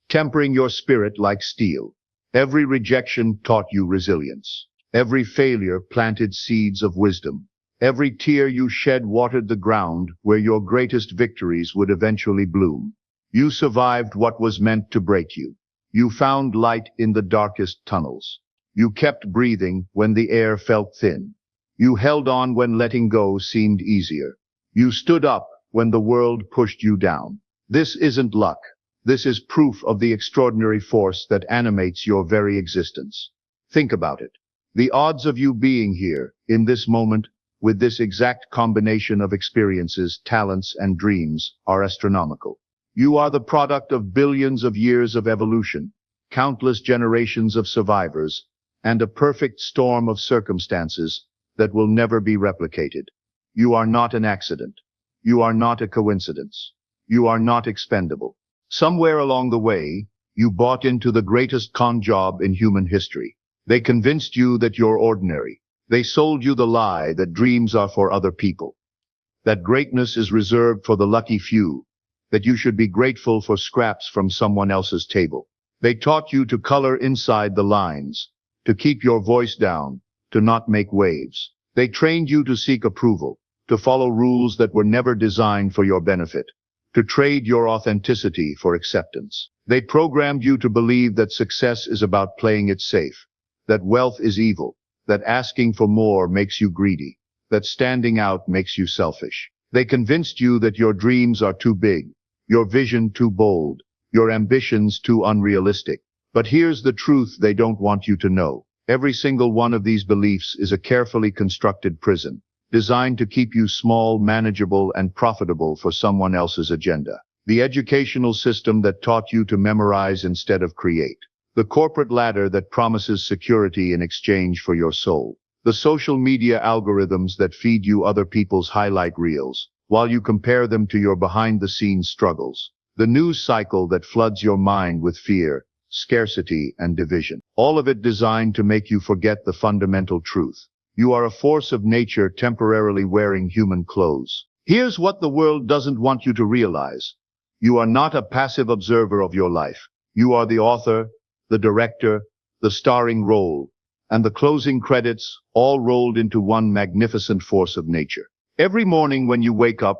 tempering your spirit like steel. Every rejection taught you resilience. Every failure planted seeds of wisdom. Every tear you shed watered the ground where your greatest victories would eventually bloom. You survived what was meant to break you. You found light in the darkest tunnels. You kept breathing when the air felt thin. You held on when letting go seemed easier. You stood up when the world pushed you down. This isn't luck. This is proof of the extraordinary force that animates your very existence. Think about it. The odds of you being here, in this moment, with this exact combination of experiences, talents, and dreams, are astronomical. You are the product of billions of years of evolution, countless generations of survivors, and a perfect storm of circumstances that will never be replicated. You are not an accident. You are not a coincidence. You are not expendable. Somewhere along the way, you bought into the greatest con job in human history. They convinced you that you're ordinary. They sold you the lie that dreams are for other people, that greatness is reserved for the lucky few, that you should be grateful for scraps from someone else's table. They taught you to color inside the lines, to keep your voice down, to not make waves. They trained you to seek approval, to follow rules that were never designed for your benefit, to trade your authenticity for acceptance. They programmed you to believe that success is about playing it safe, that wealth is evil, that asking for more makes you greedy, that standing out makes you selfish. They convinced you that your dreams are too big, your vision too bold, your ambitions too unrealistic. But here's the truth they don't want you to know. Every single one of these beliefs is a carefully constructed prison, designed to keep you small, manageable, and profitable for someone else's agenda. The educational system that taught you to memorize instead of create. The corporate ladder that promises security in exchange for your soul. The social media algorithms that feed you other people's highlight reels, while you compare them to your behind-the-scenes struggles. The news cycle that floods your mind with fear, scarcity, and division. All of it designed to make you forget the fundamental truth. You are a force of nature temporarily wearing human clothes. Here's what the world doesn't want you to realize. You are not a passive observer of your life. You are the author, the director, the starring role, and the closing credits, all rolled into one magnificent force of nature. Every morning when you wake up,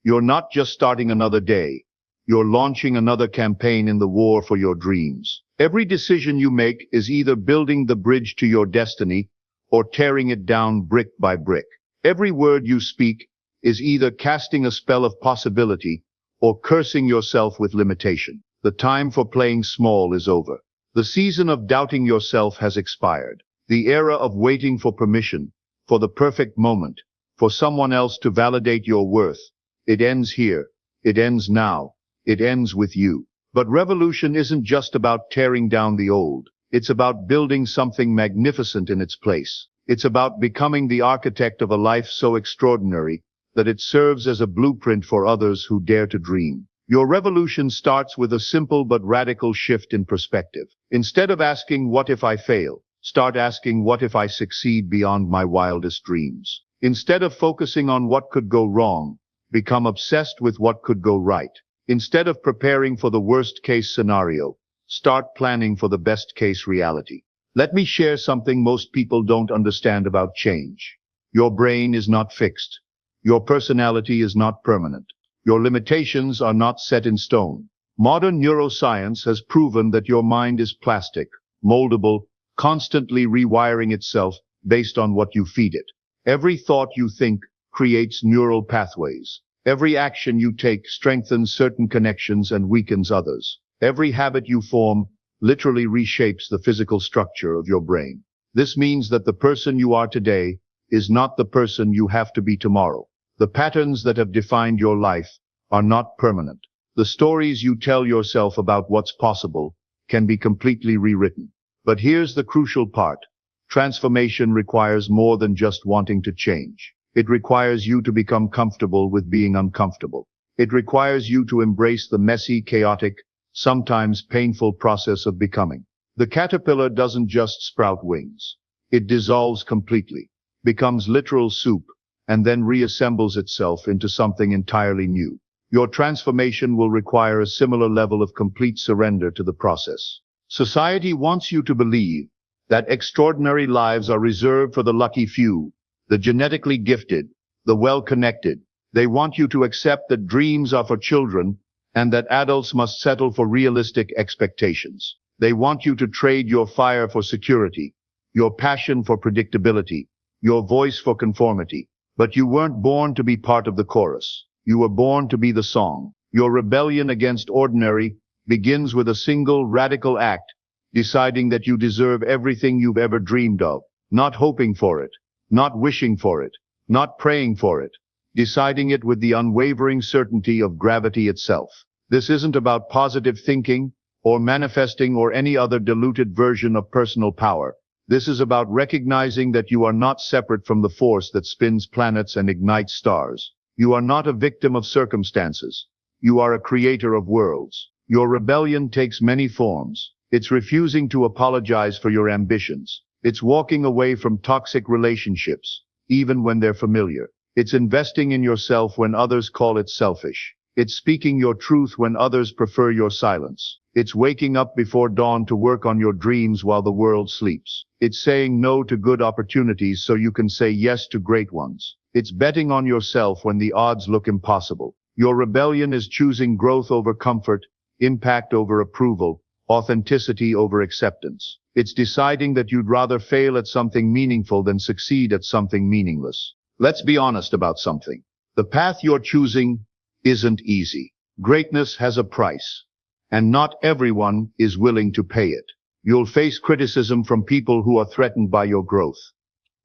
you're not just starting another day. You're launching another campaign in the war for your dreams. Every decision you make is either building the bridge to your destiny or tearing it down brick by brick. Every word you speak is either casting a spell of possibility or cursing yourself with limitation. The time for playing small is over. The season of doubting yourself has expired. The era of waiting for permission, for the perfect moment, for someone else to validate your worth. It ends here. It ends now. It ends with you. But revolution isn't just about tearing down the old. It's about building something magnificent in its place. It's about becoming the architect of a life so extraordinary that it serves as a blueprint for others who dare to dream. Your revolution starts with a simple but radical shift in perspective. Instead of asking, "What if I fail?" start asking, "What if I succeed beyond my wildest dreams?" Instead of focusing on what could go wrong, become obsessed with what could go right. Instead of preparing for the worst-case scenario, start planning for the best-case reality. Let me share something most people don't understand about change. Your brain is not fixed. Your personality is not permanent. Your limitations are not set in stone. Modern neuroscience has proven that your mind is plastic, moldable, constantly rewiring itself based on what you feed it. Every thought you think creates neural pathways. Every action you take strengthens certain connections and weakens others. Every habit you form literally reshapes the physical structure of your brain. This means that the person you are today is not the person you have to be tomorrow. The patterns that have defined your life are not permanent. The stories you tell yourself about what's possible can be completely rewritten. But here's the crucial part. Transformation requires more than just wanting to change. It requires you to become comfortable with being uncomfortable. It requires you to embrace the messy, chaotic, sometimes painful process of becoming. The caterpillar doesn't just sprout wings. It dissolves completely, becomes literal soup, and then reassembles itself into something entirely new. Your transformation will require a similar level of complete surrender to the process. Society wants you to believe that extraordinary lives are reserved for the lucky few, the genetically gifted, the well-connected. They want you to accept that dreams are for children and that adults must settle for realistic expectations. They want you to trade your fire for security, your passion for predictability, your voice for conformity. But you weren't born to be part of the chorus. You were born to be the song. Your rebellion against ordinary begins with a single radical act, deciding that you deserve everything you've ever dreamed of, not hoping for it, not wishing for it, not praying for it, deciding it with the unwavering certainty of gravity itself. This isn't about positive thinking or manifesting or any other diluted version of personal power. This is about recognizing that you are not separate from the force that spins planets and ignites stars. You are not a victim of circumstances. You are a creator of worlds. Your rebellion takes many forms. It's refusing to apologize for your ambitions. It's walking away from toxic relationships, even when they're familiar. It's investing in yourself when others call it selfish. It's speaking your truth when others prefer your silence. It's waking up before dawn to work on your dreams while the world sleeps. It's saying no to good opportunities so you can say yes to great ones. It's betting on yourself when the odds look impossible. Your rebellion is choosing growth over comfort, impact over approval, authenticity over acceptance. It's deciding that you'd rather fail at something meaningful than succeed at something meaningless. Let's be honest about something. The path you're choosing isn't easy. Greatness has a price, and not everyone is willing to pay it. You'll face criticism from people who are threatened by your growth.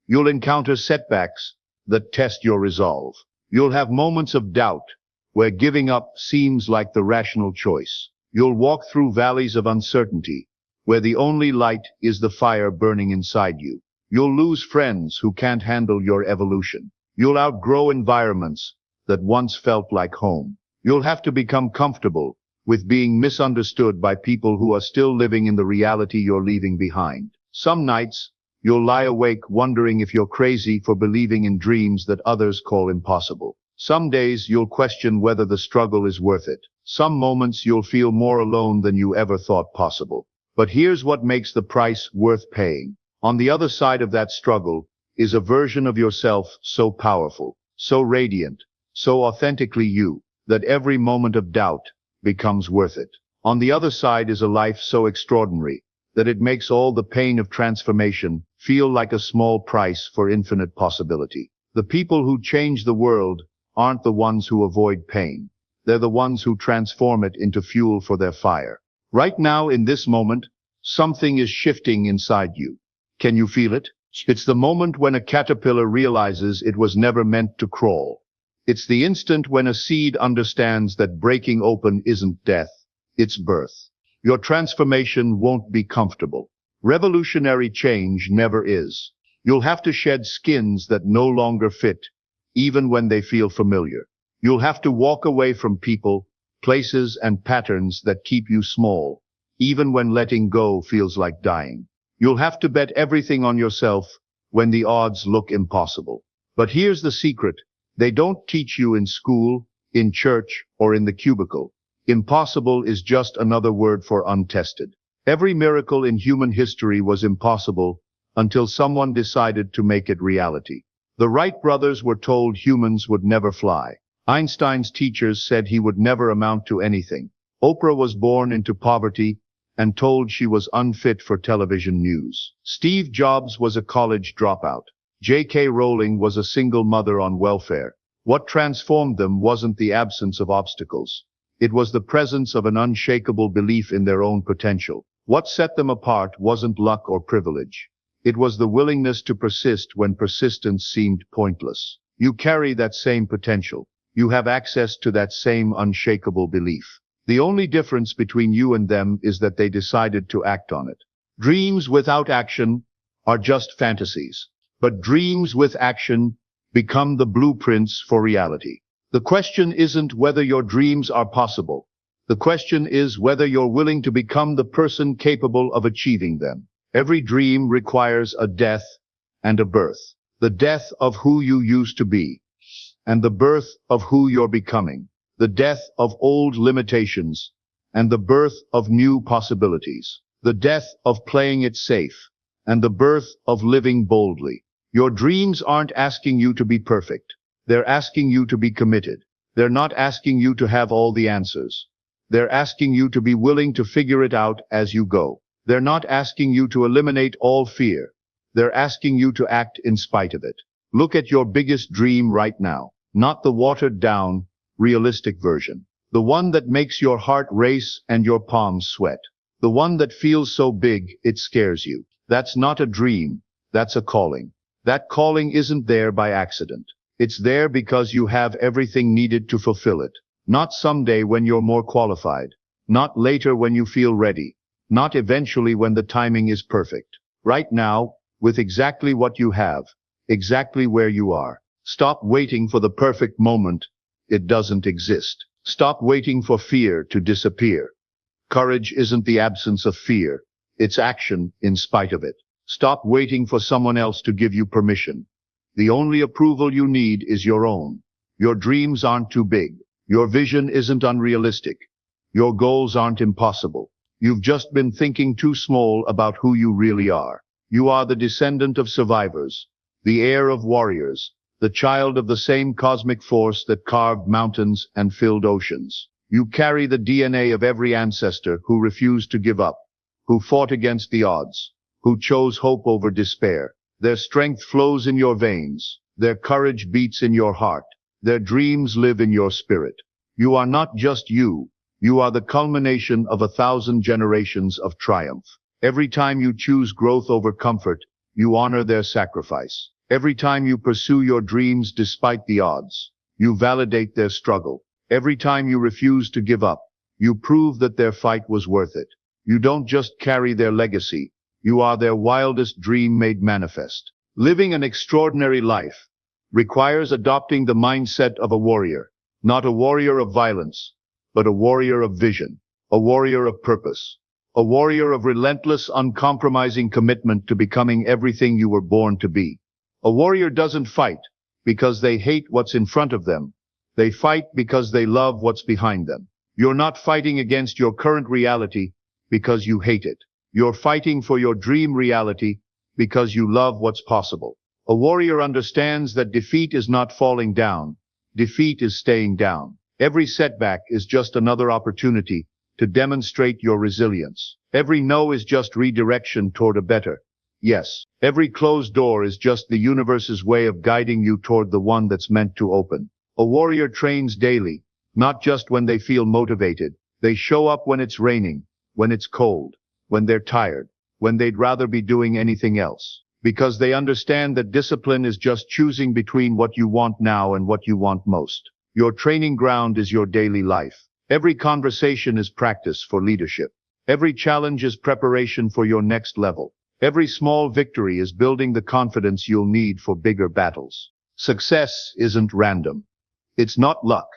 You'll encounter setbacks that test your resolve. You'll have moments of doubt where giving up seems like the rational choice. You'll walk through valleys of uncertainty where the only light is the fire burning inside you. You'll lose friends who can't handle your evolution. You'll outgrow environments that once felt like home. You'll have to become comfortable with being misunderstood by people who are still living in the reality you're leaving behind. Some nights, you'll lie awake wondering if you're crazy for believing in dreams that others call impossible. Some days you'll question whether the struggle is worth it. Some moments you'll feel more alone than you ever thought possible. But here's what makes the price worth paying. On the other side of that struggle is a version of yourself so powerful, so radiant, so authentically you, that every moment of doubt becomes worth it. On the other side is a life so extraordinary that it makes all the pain of transformation feel like a small price for infinite possibility. The people who change the world aren't the ones who avoid pain. They're the ones who transform it into fuel for their fire. Right now, in this moment, something is shifting inside you. Can you feel it? It's the moment when a caterpillar realizes it was never meant to crawl. It's the instant when a seed understands that breaking open isn't death, it's birth. Your transformation won't be comfortable. Revolutionary change never is. You'll have to shed skins that no longer fit, even when they feel familiar. You'll have to walk away from people, places, and patterns that keep you small, even when letting go feels like dying. You'll have to bet everything on yourself when the odds look impossible. But here's the secret. They don't teach you in school, in church, or in the cubicle. Impossible is just another word for untested. Every miracle in human history was impossible until someone decided to make it reality. The Wright brothers were told humans would never fly. Einstein's teachers said he would never amount to anything. Oprah was born into poverty and told she was unfit for television news. Steve Jobs was a college dropout. J.K. Rowling was a single mother on welfare. What transformed them wasn't the absence of obstacles. It was the presence of an unshakable belief in their own potential. What set them apart wasn't luck or privilege. It was the willingness to persist when persistence seemed pointless. You carry that same potential. You have access to that same unshakable belief. The only difference between you and them is that they decided to act on it. Dreams without action are just fantasies, but dreams with action become the blueprints for reality. The question isn't whether your dreams are possible. The question is whether you're willing to become the person capable of achieving them. Every dream requires a death and a birth. The death of who you used to be, and the birth of who you're becoming. The death of old limitations, and the birth of new possibilities. The death of playing it safe, and the birth of living boldly. Your dreams aren't asking you to be perfect. They're asking you to be committed. They're not asking you to have all the answers. They're asking you to be willing to figure it out as you go. They're not asking you to eliminate all fear. They're asking you to act in spite of it. Look at your biggest dream right now, not the watered down, realistic version. The one that makes your heart race and your palms sweat. The one that feels so big it scares you. That's not a dream. That's a calling. That calling isn't there by accident. It's there because you have everything needed to fulfill it. Not someday when you're more qualified. Not later when you feel ready. Not eventually when the timing is perfect. Right now, with exactly what you have, exactly where you are. Stop waiting for the perfect moment. It doesn't exist. Stop waiting for fear to disappear. Courage isn't the absence of fear. It's action in spite of it. Stop waiting for someone else to give you permission. The only approval you need is your own. Your dreams aren't too big. Your vision isn't unrealistic. Your goals aren't impossible. You've just been thinking too small about who you really are. You are the descendant of survivors, the heir of warriors, the child of the same cosmic force that carved mountains and filled oceans. You carry the DNA of every ancestor who refused to give up, who fought against the odds, who chose hope over despair. Their strength flows in your veins. Their courage beats in your heart. Their dreams live in your spirit. You are not just you. You are the culmination of 1,000 generations of triumph. Every time you choose growth over comfort, you honor their sacrifice. Every time you pursue your dreams despite the odds, you validate their struggle. Every time you refuse to give up, you prove that their fight was worth it. You don't just carry their legacy, you are their wildest dream made manifest. Living an extraordinary life requires adopting the mindset of a warrior, not a warrior of violence, but a warrior of vision, a warrior of purpose, a warrior of relentless, uncompromising commitment to becoming everything you were born to be. A warrior doesn't fight because they hate what's in front of them. They fight because they love what's behind them. You're not fighting against your current reality because you hate it. You're fighting for your dream reality because you love what's possible. A warrior understands that defeat is not falling down. Defeat is staying down. Every setback is just another opportunity to demonstrate your resilience. Every no is just redirection toward a better yes. Every closed door is just the universe's way of guiding you toward the one that's meant to open. A warrior trains daily, not just when they feel motivated. They show up when it's raining, when it's cold, when they're tired, when they'd rather be doing anything else. Because they understand that discipline is just choosing between what you want now and what you want most. Your training ground is your daily life. Every conversation is practice for leadership. Every challenge is preparation for your next level. Every small victory is building the confidence you'll need for bigger battles. Success isn't random. It's not luck.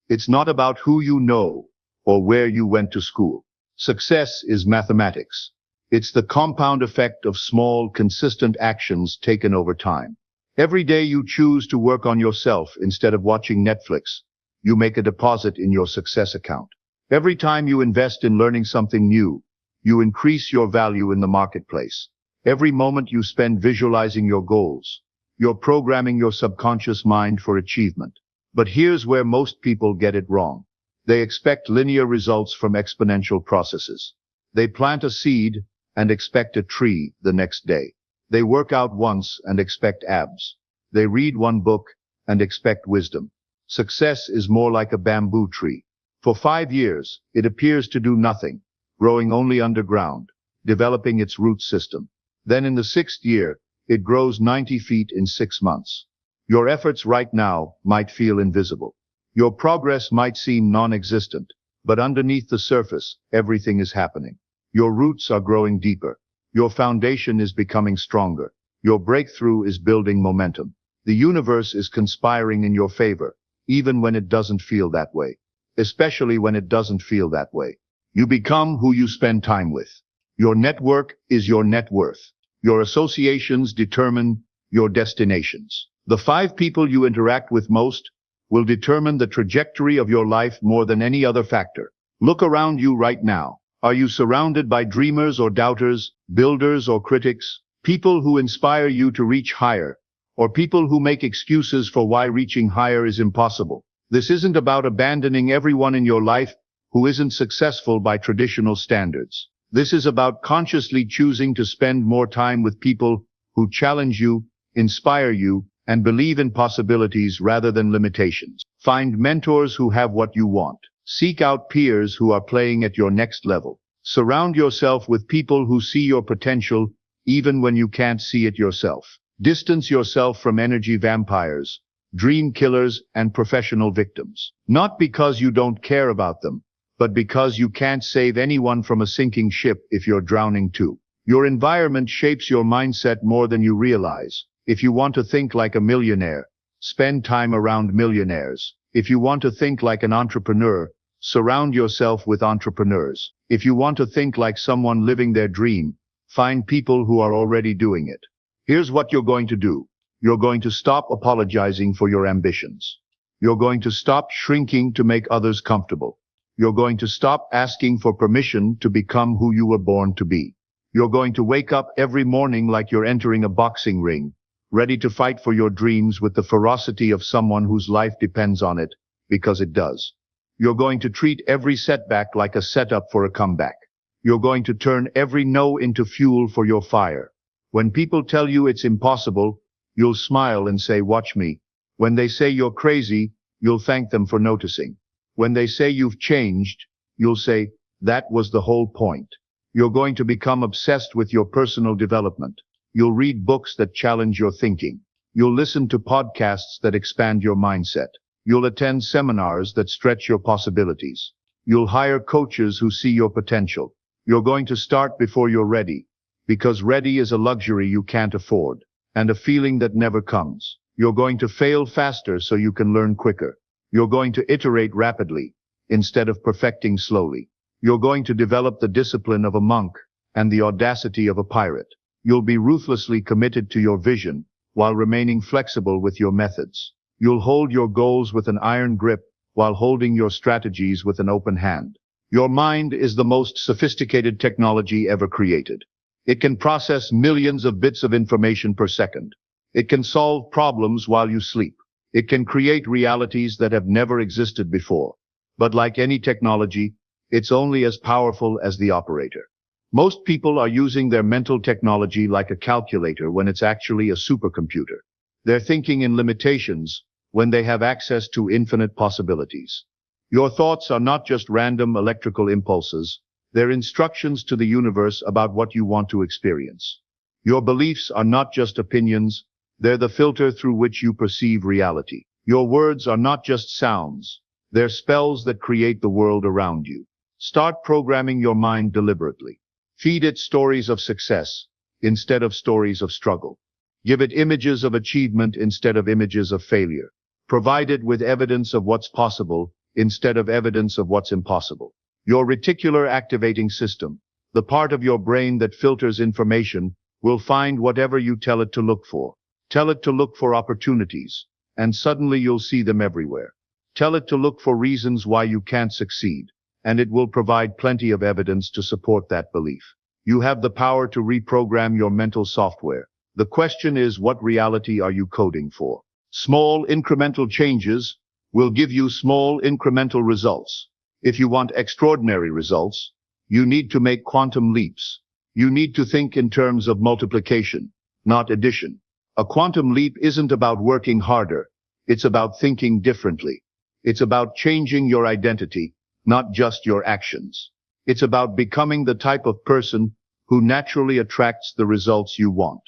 It's not about who you know or where you went to school. Success is mathematics. It's the compound effect of small, consistent actions taken over time. Every day you choose to work on yourself instead of watching Netflix, you make a deposit in your success account. Every time you invest in learning something new, you increase your value in the marketplace. Every moment you spend visualizing your goals, you're programming your subconscious mind for achievement. But here's where most people get it wrong. They expect linear results from exponential processes. They plant a seed and expect a tree the next day. They work out once and expect abs. They read one book and expect wisdom. Success is more like a bamboo tree. For 5 years, it appears to do nothing, growing only underground, developing its root system. Then in the 6th year, it grows 90 feet in 6 months. Your efforts right now might feel invisible. Your progress might seem non-existent, but underneath the surface, everything is happening. Your roots are growing deeper. Your foundation is becoming stronger. Your breakthrough is building momentum. The universe is conspiring in your favor, even when it doesn't feel that way. Especially when it doesn't feel that way. You become who you spend time with. Your network is your net worth. Your associations determine your destinations. The 5 people you interact with most will determine the trajectory of your life more than any other factor. Look around you right now. Are you surrounded by dreamers or doubters, builders or critics, people who inspire you to reach higher, or people who make excuses for why reaching higher is impossible? This isn't about abandoning everyone in your life who isn't successful by traditional standards. This is about consciously choosing to spend more time with people who challenge you, inspire you, and believe in possibilities rather than limitations. Find mentors who have what you want. Seek out peers who are playing at your next level. Surround yourself with people who see your potential even when you can't see it yourself. Distance yourself from energy vampires, dream killers, and professional victims. Not because you don't care about them, but because you can't save anyone from a sinking ship if you're drowning too. Your environment shapes your mindset more than you realize. If you want to think like a millionaire, spend time around millionaires. If you want to think like an entrepreneur, surround yourself with entrepreneurs. If you want to think like someone living their dream, find people who are already doing it. Here's what you're going to do. You're going to stop apologizing for your ambitions. You're going to stop shrinking to make others comfortable. You're going to stop asking for permission to become who you were born to be. You're going to wake up every morning like you're entering a boxing ring, ready to fight for your dreams with the ferocity of someone whose life depends on it, because it does. You're going to treat every setback like a setup for a comeback. You're going to turn every no into fuel for your fire. When people tell you it's impossible, you'll smile and say, "Watch me." When they say you're crazy, you'll thank them for noticing. When they say you've changed, you'll say, "That was the whole point." You're going to become obsessed with your personal development. You'll read books that challenge your thinking. You'll listen to podcasts that expand your mindset. You'll attend seminars that stretch your possibilities. You'll hire coaches who see your potential. You're going to start before you're ready, because ready is a luxury you can't afford, and a feeling that never comes. You're going to fail faster so you can learn quicker. You're going to iterate rapidly, instead of perfecting slowly. You're going to develop the discipline of a monk and the audacity of a pirate. You'll be ruthlessly committed to your vision while remaining flexible with your methods. You'll hold your goals with an iron grip while holding your strategies with an open hand. Your mind is the most sophisticated technology ever created. It can process millions of bits of information per second. It can solve problems while you sleep. It can create realities that have never existed before. But like any technology, it's only as powerful as the operator. Most people are using their mental technology like a calculator when it's actually a supercomputer. They're thinking in limitations when they have access to infinite possibilities. Your thoughts are not just random electrical impulses. They're instructions to the universe about what you want to experience. Your beliefs are not just opinions. They're the filter through which you perceive reality. Your words are not just sounds. They're spells that create the world around you. Start programming your mind deliberately. Feed it stories of success instead of stories of struggle. Give it images of achievement instead of images of failure. Provide it with evidence of what's possible instead of evidence of what's impossible. Your reticular activating system, the part of your brain that filters information, will find whatever you tell it to look for. Tell it to look for opportunities, and suddenly you'll see them everywhere. Tell it to look for reasons why you can't succeed, and it will provide plenty of evidence to support that belief. You have the power to reprogram your mental software. The question is, what reality are you coding for? Small incremental changes will give you small incremental results. If you want extraordinary results, you need to make quantum leaps. You need to think in terms of multiplication, not addition. A quantum leap isn't about working harder. It's about thinking differently. It's about changing your identity, not just your actions. It's about becoming the type of person who naturally attracts the results you want.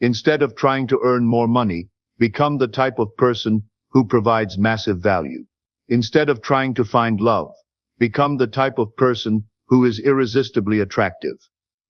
Instead of trying to earn more money, become the type of person who provides massive value. Instead of trying to find love, become the type of person who is irresistibly attractive.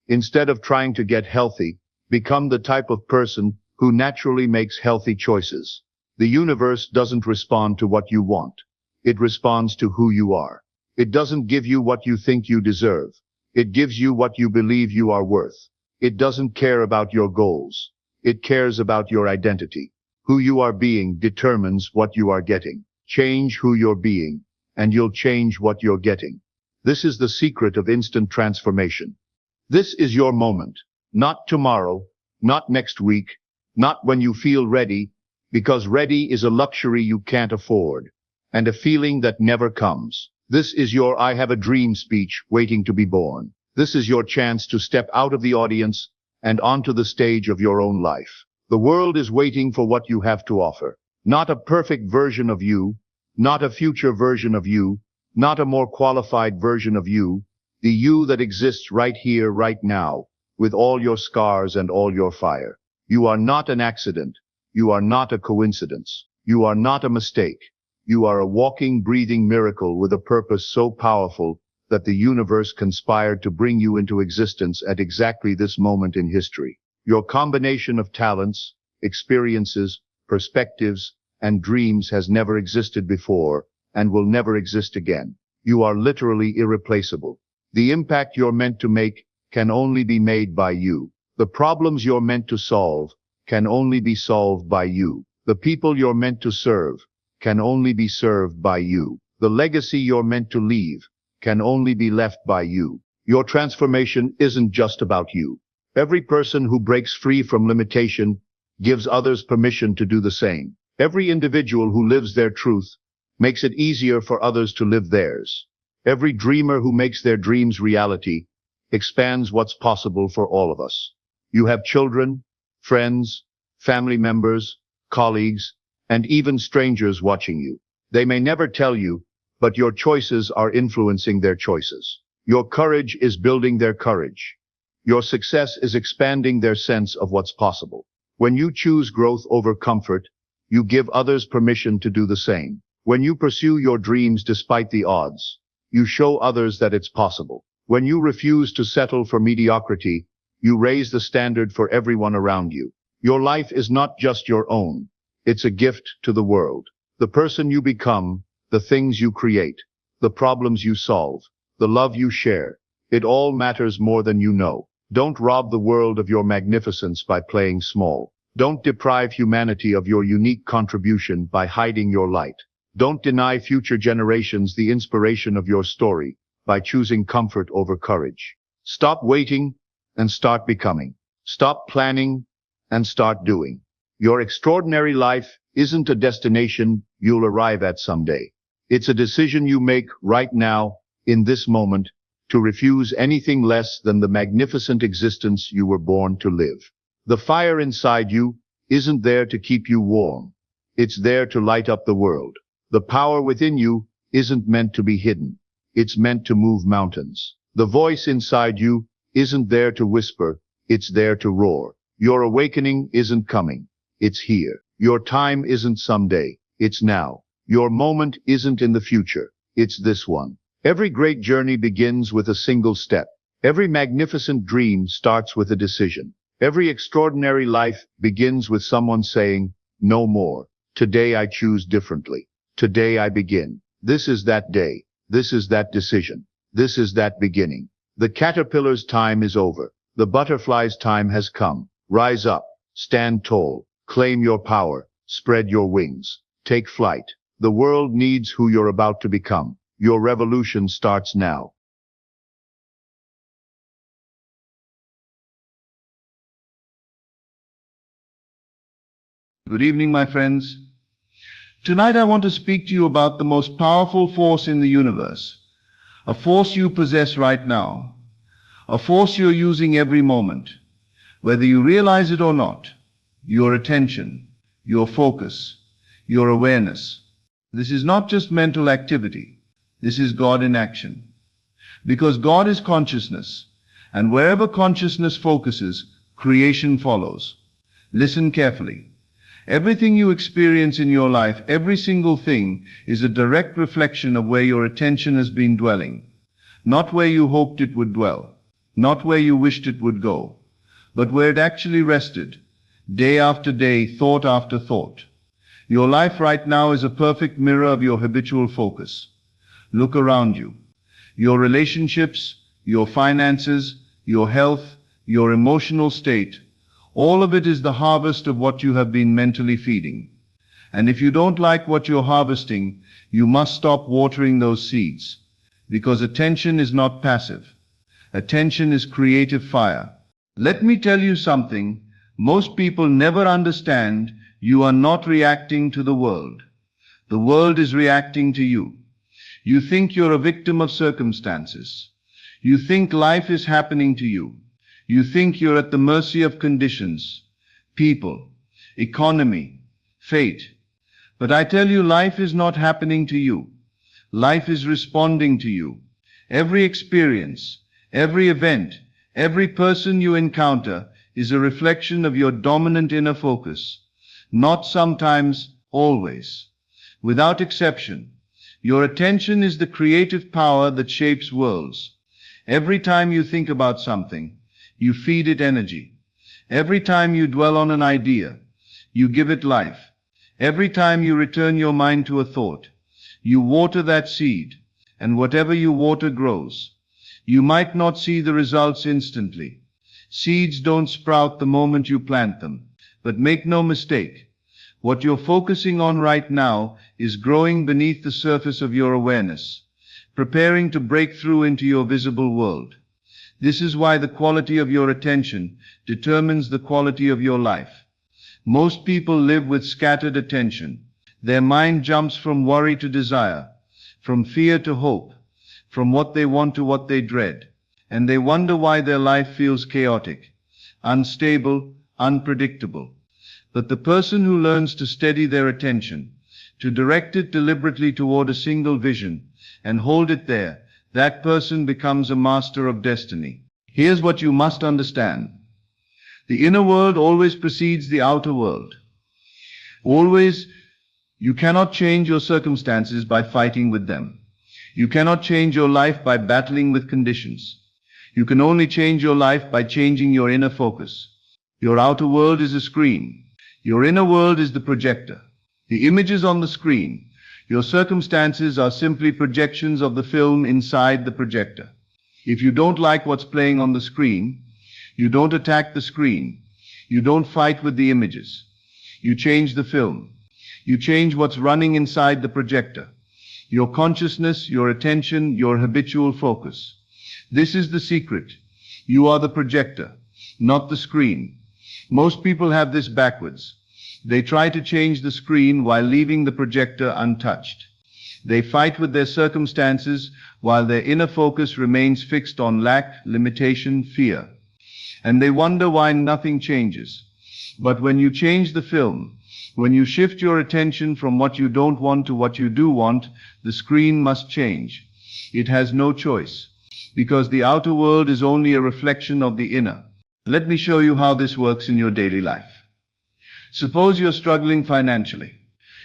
Instead of trying to get healthy, become the type of person who naturally makes healthy choices. The universe doesn't respond to what you want. It responds to who you are. It doesn't give you what you think you deserve. It gives you what you believe you are worth. It doesn't care about your goals. It cares about your identity. Who you are being determines what you are getting. Change who you're being, and you'll change what you're getting. This is the secret of instant transformation. This is your moment, not tomorrow, not next week, not when you feel ready, because ready is a luxury you can't afford, and a feeling that never comes. This is your I have a dream speech waiting to be born. This is your chance to step out of the audience and onto the stage of your own life. The world is waiting for what you have to offer. Not a perfect version of you, not a future version of you, not a more qualified version of you, the you that exists right here, right now, with all your scars and all your fire. You are not an accident. You are not a coincidence. You are not a mistake. You are a walking, breathing miracle with a purpose so powerful that the universe conspired to bring you into existence at exactly this moment in history. Your combination of talents, experiences, perspectives, and dreams has never existed before and will never exist again. You are literally irreplaceable. The impact you're meant to make can only be made by you. The problems you're meant to solve can only be solved by you. The people you're meant to serve can only be served by you. The legacy you're meant to leave can only be left by you. Your transformation isn't just about you. Every person who breaks free from limitation gives others permission to do the same. Every individual who lives their truth makes it easier for others to live theirs. Every dreamer who makes their dreams reality expands what's possible for all of us. You have children, friends, family members, colleagues, and even strangers watching you. They may never tell you, but your choices are influencing their choices. Your courage is building their courage. Your success is expanding their sense of what's possible. When you choose growth over comfort, you give others permission to do the same. When you pursue your dreams despite the odds, you show others that it's possible. When you refuse to settle for mediocrity, you raise the standard for everyone around you. Your life is not just your own. It's a gift to the world. The person you become, the things you create, the problems you solve, the love you share, it all matters more than you know. Don't rob the world of your magnificence by playing small. Don't deprive humanity of your unique contribution by hiding your light. Don't deny future generations the inspiration of your story by choosing comfort over courage. Stop waiting and start becoming. Stop planning and start doing. Your extraordinary life isn't a destination you'll arrive at someday. It's a decision you make right now, in this moment, to refuse anything less than the magnificent existence you were born to live. The fire inside you isn't there to keep you warm. It's there to light up the world. The power within you isn't meant to be hidden. It's meant to move mountains. The voice inside you isn't there to whisper. It's there to roar. Your awakening isn't coming. It's here. Your time isn't someday. It's now. Your moment isn't in the future. It's this one. Every great journey begins with a single step. Every magnificent dream starts with a decision. Every extraordinary life begins with someone saying, no more. Today I choose differently. Today I begin. This is that day. This is that decision. This is that beginning. The caterpillar's time is over. The butterfly's time has come. Rise up. Stand tall. Claim your power. Spread your wings. Take flight. The world needs who you're about to become. Your revolution starts now. Good evening, my friends. Tonight I want to speak to you about the most powerful force in the universe, a force you possess right now, a force you're using every moment, whether you realize it or not, your attention, your focus, your awareness. This is not just mental activity. This is God in action. Because God is consciousness, and wherever consciousness focuses, creation follows. Listen carefully. Everything you experience in your life, every single thing, is a direct reflection of where your attention has been dwelling. Not where you hoped it would dwell, not where you wished it would go, but where it actually rested, day after day, thought after thought. Your life right now is a perfect mirror of your habitual focus. Look around you. Your relationships, your finances, your health, your emotional state, all of it is the harvest of what you have been mentally feeding. And if you don't like what you're harvesting, you must stop watering those seeds. Because attention is not passive. Attention is creative fire. Let me tell you something. Most people never understand you are not reacting to the world. The world is reacting to you. You think you're a victim of circumstances. You think life is happening to you. You think you're at the mercy of conditions, people, economy, fate. But I tell you, life is not happening to you. Life is responding to you. Every experience, every event, every person you encounter is a reflection of your dominant inner focus. Not sometimes, always. Without exception. Your attention is the creative power that shapes worlds. Every time you think about something, you feed it energy. Every time you dwell on an idea, you give it life. Every time you return your mind to a thought, you water that seed, and whatever you water grows. You might not see the results instantly. Seeds don't sprout the moment you plant them. But make no mistake, what you're focusing on right now is growing beneath the surface of your awareness, preparing to break through into your visible world. This is why the quality of your attention determines the quality of your life. Most people live with scattered attention. Their mind jumps from worry to desire, from fear to hope, from what they want to what they dread, and they wonder why their life feels chaotic, unstable, unpredictable. But the person who learns to steady their attention, to direct it deliberately toward a single vision, and hold it there, that person becomes a master of destiny. Here's what you must understand. The inner world always precedes the outer world. Always. You cannot change your circumstances by fighting with them. You cannot change your life by battling with conditions. You can only change your life by changing your inner focus. Your outer world is a screen. Your inner world is the projector. The images on the screen, your circumstances are simply projections of the film inside the projector. If you don't like what's playing on the screen, you don't attack the screen. You don't fight with the images. You change the film. You change what's running inside the projector. Your consciousness, your attention, your habitual focus. This is the secret. You are the projector, not the screen. Most people have this backwards. They try to change the screen while leaving the projector untouched. They fight with their circumstances while their inner focus remains fixed on lack, limitation, fear. And they wonder why nothing changes. But when you change the film, when you shift your attention from what you don't want to what you do want, the screen must change. It has no choice, because the outer world is only a reflection of the inner. Let me show you how this works in your daily life. Suppose you're struggling financially.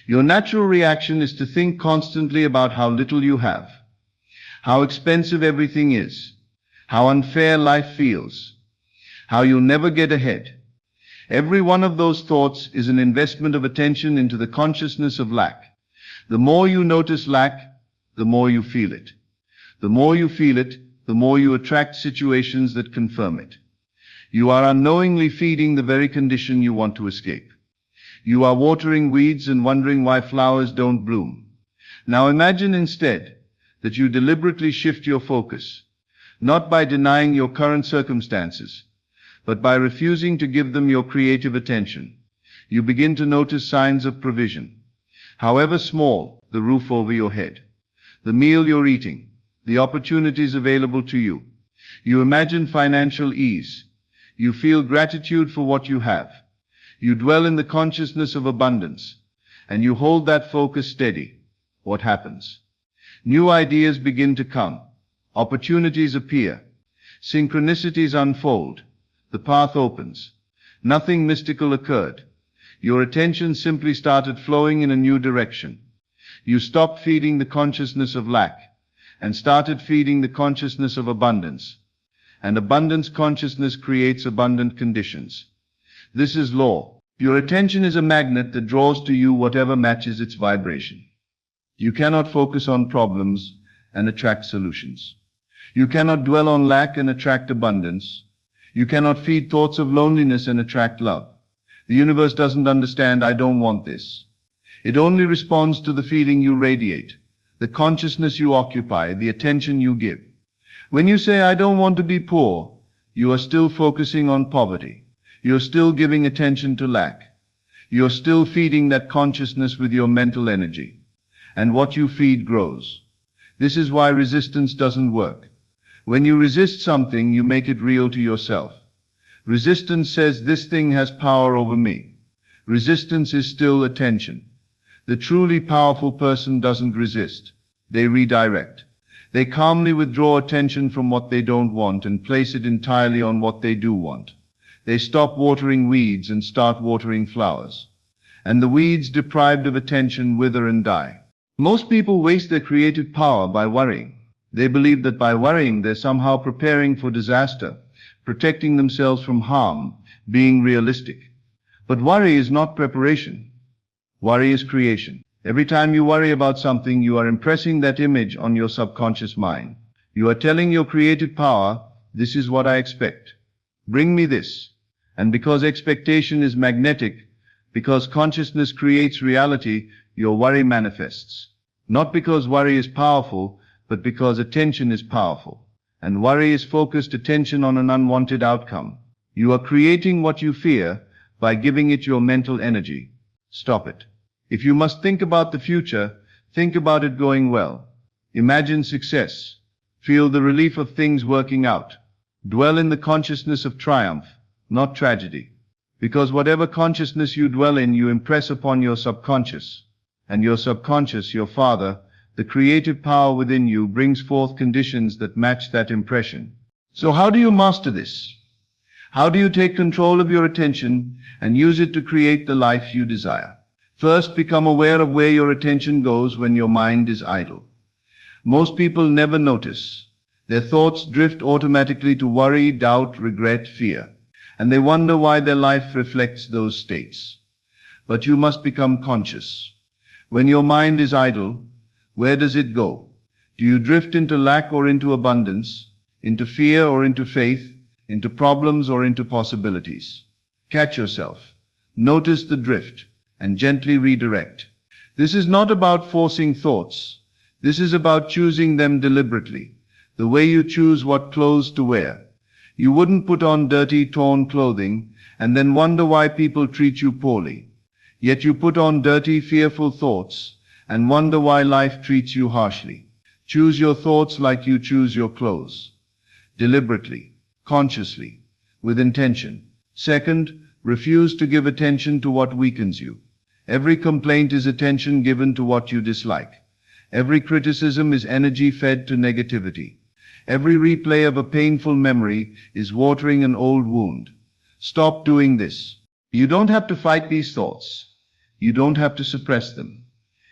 Your natural reaction is to think constantly about how little you have, how expensive everything is, how unfair life feels, how you'll never get ahead. Every one of those thoughts is an investment of attention into the consciousness of lack. The more you notice lack, the more you feel it. The more you feel it, the more you attract situations that confirm it. You are unknowingly feeding the very condition you want to escape. You are watering weeds and wondering why flowers don't bloom. Now imagine instead that you deliberately shift your focus, not by denying your current circumstances, but by refusing to give them your creative attention. You begin to notice signs of provision. However small, the roof over your head, the meal you're eating, the opportunities available to you. You imagine financial ease. You feel gratitude for what you have. You dwell in the consciousness of abundance, and you hold that focus steady. What happens? New ideas begin to come. Opportunities appear. Synchronicities unfold. The path opens. Nothing mystical occurred. Your attention simply started flowing in a new direction. You stopped feeding the consciousness of lack and started feeding the consciousness of abundance. And abundance consciousness creates abundant conditions. This is law. Your attention is a magnet that draws to you whatever matches its vibration. You cannot focus on problems and attract solutions. You cannot dwell on lack and attract abundance. You cannot feed thoughts of loneliness and attract love. The universe doesn't understand, I don't want this. It only responds to the feeling you radiate, the consciousness you occupy, the attention you give. When you say, I don't want to be poor, you are still focusing on poverty. You're still giving attention to lack. You're still feeding that consciousness with your mental energy. And what you feed grows. This is why resistance doesn't work. When you resist something, you make it real to yourself. Resistance says this thing has power over me. Resistance is still attention. The truly powerful person doesn't resist. They redirect. They calmly withdraw attention from what they don't want and place it entirely on what they do want. They stop watering weeds and start watering flowers. And the weeds, deprived of attention, wither and die. Most people waste their creative power by worrying. They believe that by worrying they're somehow preparing for disaster, protecting themselves from harm, being realistic. But worry is not preparation. Worry is creation. Every time you worry about something, you are impressing that image on your subconscious mind. You are telling your creative power, this is what I expect. Bring me this. And because expectation is magnetic, because consciousness creates reality, your worry manifests. Not because worry is powerful, but because attention is powerful. And worry is focused attention on an unwanted outcome. You are creating what you fear by giving it your mental energy. Stop it. If you must think about the future, think about it going well. Imagine success. Feel the relief of things working out. Dwell in the consciousness of triumph, not tragedy. Because whatever consciousness you dwell in, you impress upon your subconscious. And your subconscious, your father, the creative power within you, brings forth conditions that match that impression. So how do you master this? How do you take control of your attention and use it to create the life you desire? First, become aware of where your attention goes when your mind is idle. Most people never notice. Their thoughts drift automatically to worry, doubt, regret, fear, and they wonder why their life reflects those states. But you must become conscious. When your mind is idle, where does it go? Do you drift into lack or into abundance, into fear or into faith, into problems or into possibilities? Catch yourself. Notice the drift and gently redirect. This is not about forcing thoughts. This is about choosing them deliberately, the way you choose what clothes to wear. You wouldn't put on dirty, torn clothing and then wonder why people treat you poorly. Yet you put on dirty, fearful thoughts and wonder why life treats you harshly. Choose your thoughts like you choose your clothes. Deliberately, consciously, with intention. Second, refuse to give attention to what weakens you. Every complaint is attention given to what you dislike. Every criticism is energy fed to negativity. Every replay of a painful memory is watering an old wound. Stop doing this. You don't have to fight these thoughts. You don't have to suppress them.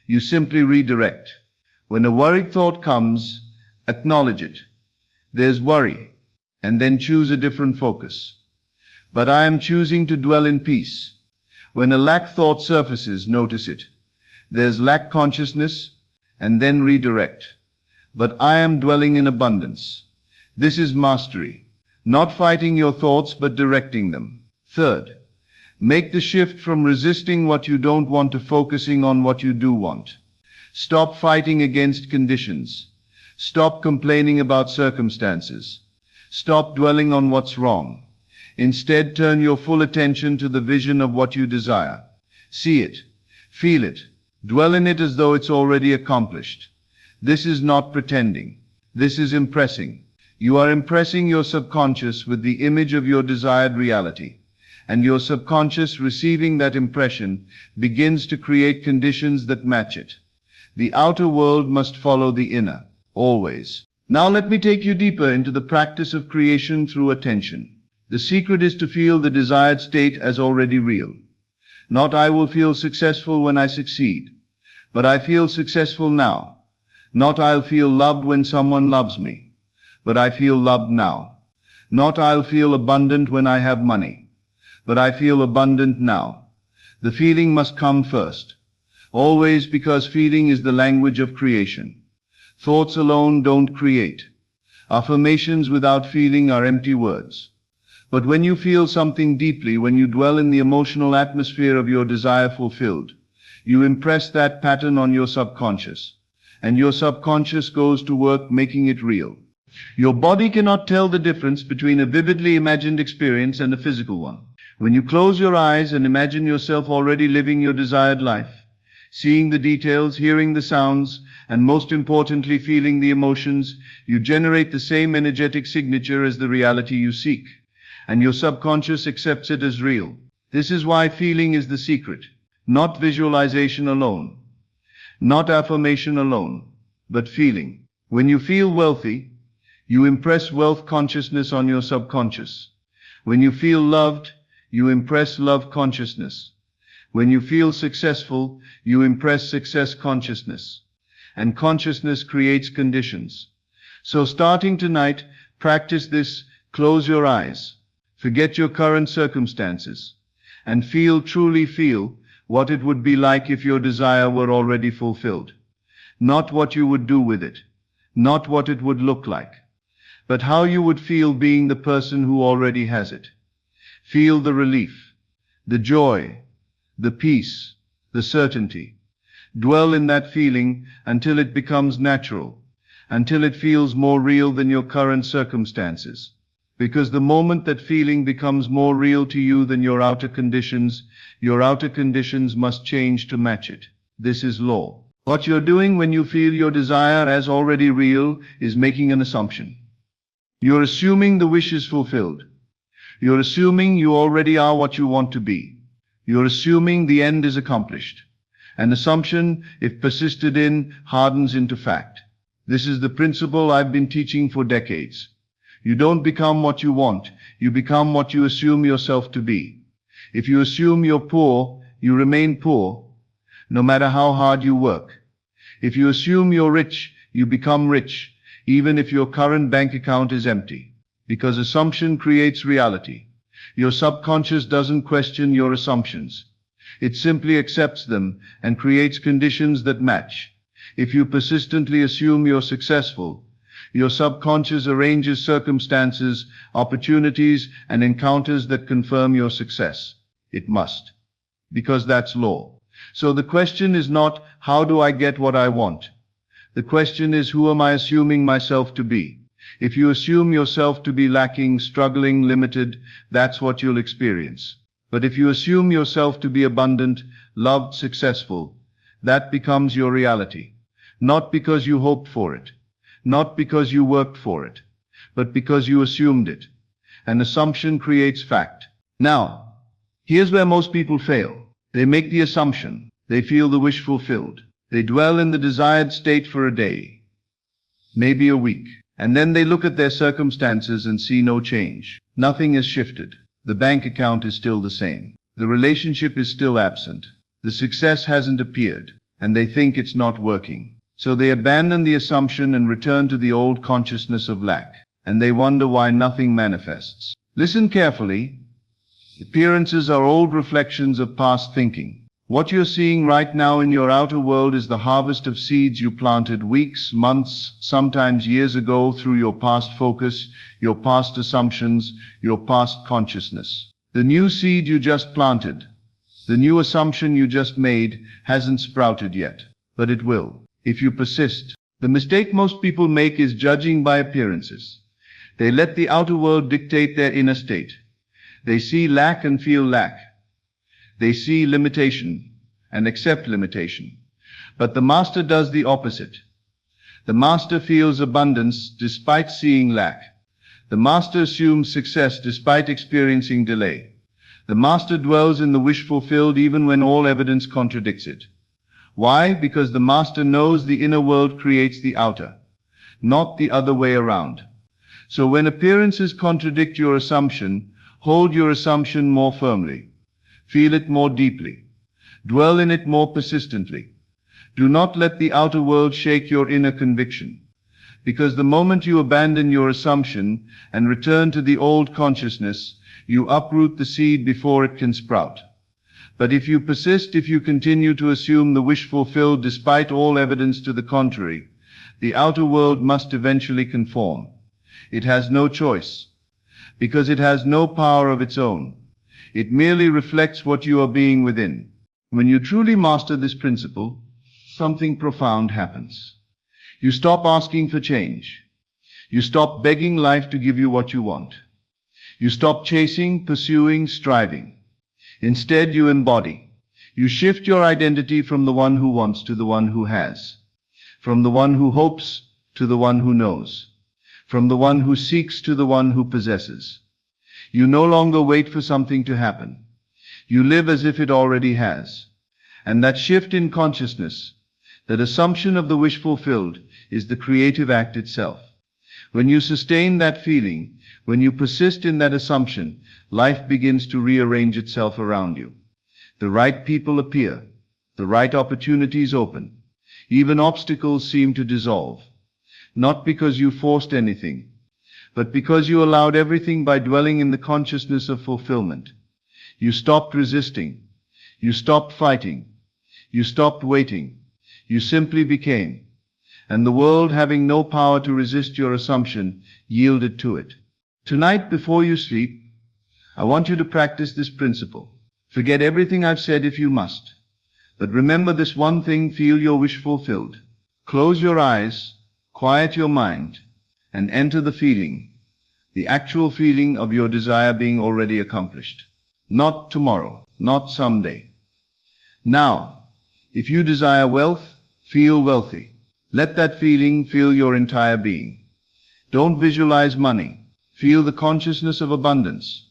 You simply redirect. When a worried thought comes, acknowledge it. There's worry, and then choose a different focus. But I am choosing to dwell in peace. When a lack thought surfaces, notice it. There's lack consciousness, and then redirect. But I am dwelling in abundance. This is mastery. Not fighting your thoughts, but directing them. Third, make the shift from resisting what you don't want to focusing on what you do want. Stop fighting against conditions. Stop complaining about circumstances. Stop dwelling on what's wrong. Instead, turn your full attention to the vision of what you desire. See it. Feel it. Dwell in it as though it's already accomplished. This is not pretending. This is impressing. You are impressing your subconscious with the image of your desired reality. And your subconscious, receiving that impression, begins to create conditions that match it. The outer world must follow the inner, always. Now let me take you deeper into the practice of creation through attention. The secret is to feel the desired state as already real. Not I will feel successful when I succeed, but I feel successful now. Not I'll feel loved when someone loves me, but I feel loved now. Not I'll feel abundant when I have money, but I feel abundant now. The feeling must come first. Always, because feeling is the language of creation. Thoughts alone don't create. Affirmations without feeling are empty words. But when you feel something deeply, when you dwell in the emotional atmosphere of your desire fulfilled, you impress that pattern on your subconscious, and your subconscious goes to work making it real. Your body cannot tell the difference between a vividly imagined experience and a physical one. When you close your eyes and imagine yourself already living your desired life, seeing the details, hearing the sounds, and most importantly, feeling the emotions, you generate the same energetic signature as the reality you seek. And your subconscious accepts it as real. This is why feeling is the secret, not visualization alone, not affirmation alone, but feeling. When you feel wealthy, you impress wealth consciousness on your subconscious. When you feel loved, you impress love consciousness. When you feel successful, you impress success consciousness. and consciousness creates conditions. So starting tonight, practice this, close your eyes, forget your current circumstances, and truly feel what it would be like if your desire were already fulfilled. Not what you would do with it, not what it would look like, but how you would feel being the person who already has it. Feel the relief, the joy, the peace, the certainty. Dwell in that feeling until it becomes natural, until it feels more real than your current circumstances. Because the moment that feeling becomes more real to you than your outer conditions must change to match it. This is law. What you're doing when you feel your desire as already real is making an assumption. You're assuming the wish is fulfilled. You're assuming you already are what you want to be. You're assuming the end is accomplished. An assumption, if persisted in, hardens into fact. This is the principle I've been teaching for decades. You don't become what you want, you become what you assume yourself to be. If you assume you're poor, you remain poor, no matter how hard you work. If you assume you're rich, you become rich, even if your current bank account is empty. Because assumption creates reality. Your subconscious doesn't question your assumptions. It simply accepts them and creates conditions that match. If you persistently assume you're successful, your subconscious arranges circumstances, opportunities, and encounters that confirm your success. It must. Because that's law. So the question is not, how do I get what I want? The question is, who am I assuming myself to be? If you assume yourself to be lacking, struggling, limited, that's what you'll experience. But if you assume yourself to be abundant, loved, successful, that becomes your reality. Not because you hoped for it, not because you worked for it, but because you assumed it. An assumption creates fact. Now, here's where most people fail. They make the assumption. They feel the wish fulfilled. They dwell in the desired state for a day, maybe a week, and then they look at their circumstances and see no change. Nothing has shifted. The bank account is still the same. The relationship is still absent. The success hasn't appeared, and they think it's not working. So they abandon the assumption and return to the old consciousness of lack, and they wonder why nothing manifests. Listen carefully. Appearances are old reflections of past thinking. What you're seeing right now in your outer world is the harvest of seeds you planted weeks, months, sometimes years ago through your past focus, your past assumptions, your past consciousness. The new seed you just planted, the new assumption you just made, hasn't sprouted yet, but it will, if you persist. The mistake most people make is judging by appearances. They let the outer world dictate their inner state. They see lack and feel lack. They see limitation and accept limitation. But the master does the opposite. The master feels abundance despite seeing lack. The master assumes success despite experiencing delay. The master dwells in the wish fulfilled even when all evidence contradicts it. Why? Because the master knows the inner world creates the outer, not the other way around. So when appearances contradict your assumption, hold your assumption more firmly. Feel it more deeply. Dwell in it more persistently. Do not let the outer world shake your inner conviction. Because the moment you abandon your assumption and return to the old consciousness, you uproot the seed before it can sprout. But if you persist, if you continue to assume the wish fulfilled despite all evidence to the contrary, the outer world must eventually conform. It has no choice, because it has no power of its own. It merely reflects what you are being within. When you truly master this principle, something profound happens. You stop asking for change. You stop begging life to give you what you want. You stop chasing, pursuing, striving. Instead, you embody. You shift your identity from the one who wants to the one who has. From the one who hopes to the one who knows. From the one who seeks to the one who possesses. You no longer wait for something to happen. You live as if it already has. And that shift in consciousness, that assumption of the wish fulfilled, is the creative act itself. When you sustain that feeling, when you persist in that assumption, life begins to rearrange itself around you. The right people appear. The right opportunities open. Even obstacles seem to dissolve. Not because you forced anything, but because you allowed everything by dwelling in the consciousness of fulfillment. You stopped resisting. You stopped fighting. You stopped waiting. You simply became. And the world, having no power to resist your assumption, yielded to it. Tonight, before you sleep, I want you to practice this principle. Forget everything I've said if you must. But remember this one thing, feel your wish fulfilled. Close your eyes, quiet your mind, and enter the feeling, the actual feeling of your desire being already accomplished. Not tomorrow, not someday. Now, if you desire wealth, feel wealthy. Let that feeling fill your entire being. Don't visualize money. Feel the consciousness of abundance.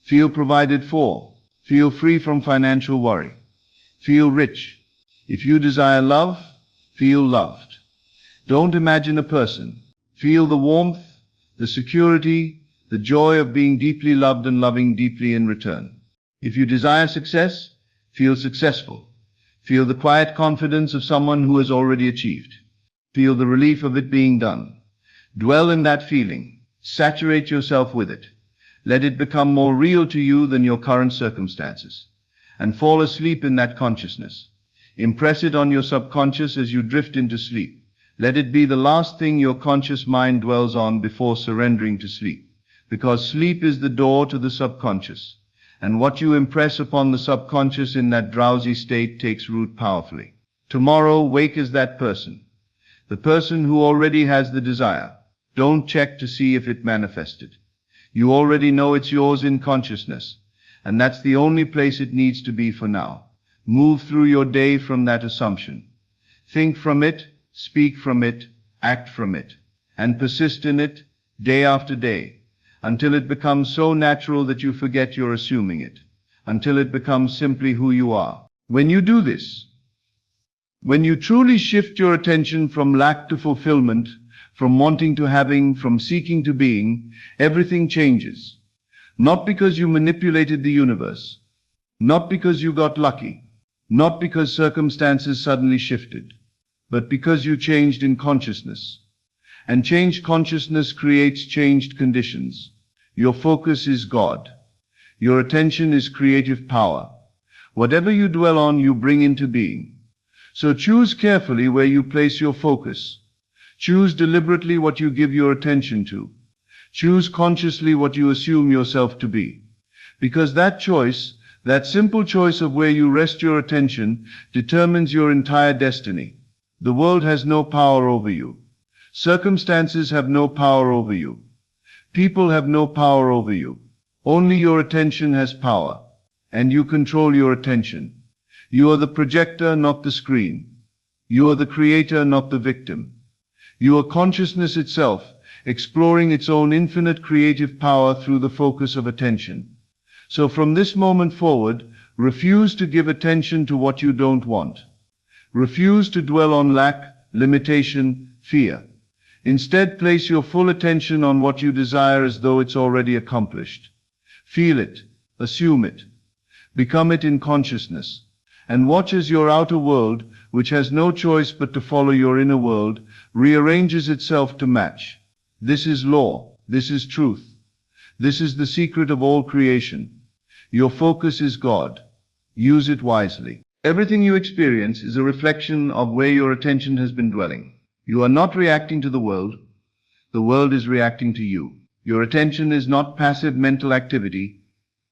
Feel provided for. Feel free from financial worry. Feel rich. If you desire love, feel loved. Don't imagine a person. Feel the warmth, the security, the joy of being deeply loved and loving deeply in return. If you desire success, feel successful. Feel the quiet confidence of someone who has already achieved. Feel the relief of it being done. Dwell in that feeling. Saturate yourself with it. Let it become more real to you than your current circumstances. And fall asleep in that consciousness. Impress it on your subconscious as you drift into sleep. Let it be the last thing your conscious mind dwells on before surrendering to sleep. Because sleep is the door to the subconscious. And what you impress upon the subconscious in that drowsy state takes root powerfully. Tomorrow, wake as that person. The person who already has the desire. Don't check to see if it manifested. You already know it's yours in consciousness. And that's the only place it needs to be for now. Move through your day from that assumption. Think from it, speak from it, act from it. And persist in it, day after day, until it becomes so natural that you forget you're assuming it. Until it becomes simply who you are. When you do this, when you truly shift your attention from lack to fulfillment, from wanting to having, from seeking to being, everything changes. Not because you manipulated the universe, not because you got lucky, not because circumstances suddenly shifted, but because you changed in consciousness. And changed consciousness creates changed conditions. Your focus is God. Your attention is creative power. Whatever you dwell on, you bring into being. So choose carefully where you place your focus. Choose deliberately what you give your attention to. Choose consciously what you assume yourself to be. Because that choice, that simple choice of where you rest your attention, determines your entire destiny. The world has no power over you. Circumstances have no power over you. People have no power over you. Only your attention has power. And you control your attention. You are the projector, not the screen. You are the creator, not the victim. You are consciousness itself, exploring its own infinite creative power through the focus of attention. So from this moment forward, refuse to give attention to what you don't want. Refuse to dwell on lack, limitation, fear. Instead, place your full attention on what you desire as though it's already accomplished. Feel it, assume it, become it in consciousness. And watch as your outer world, which has no choice but to follow your inner world, rearranges itself to match. This is law. This is truth. This is the secret of all creation. Your focus is God. Use it wisely. Everything you experience is a reflection of where your attention has been dwelling. You are not reacting to the world. The world is reacting to you. Your attention is not passive mental activity.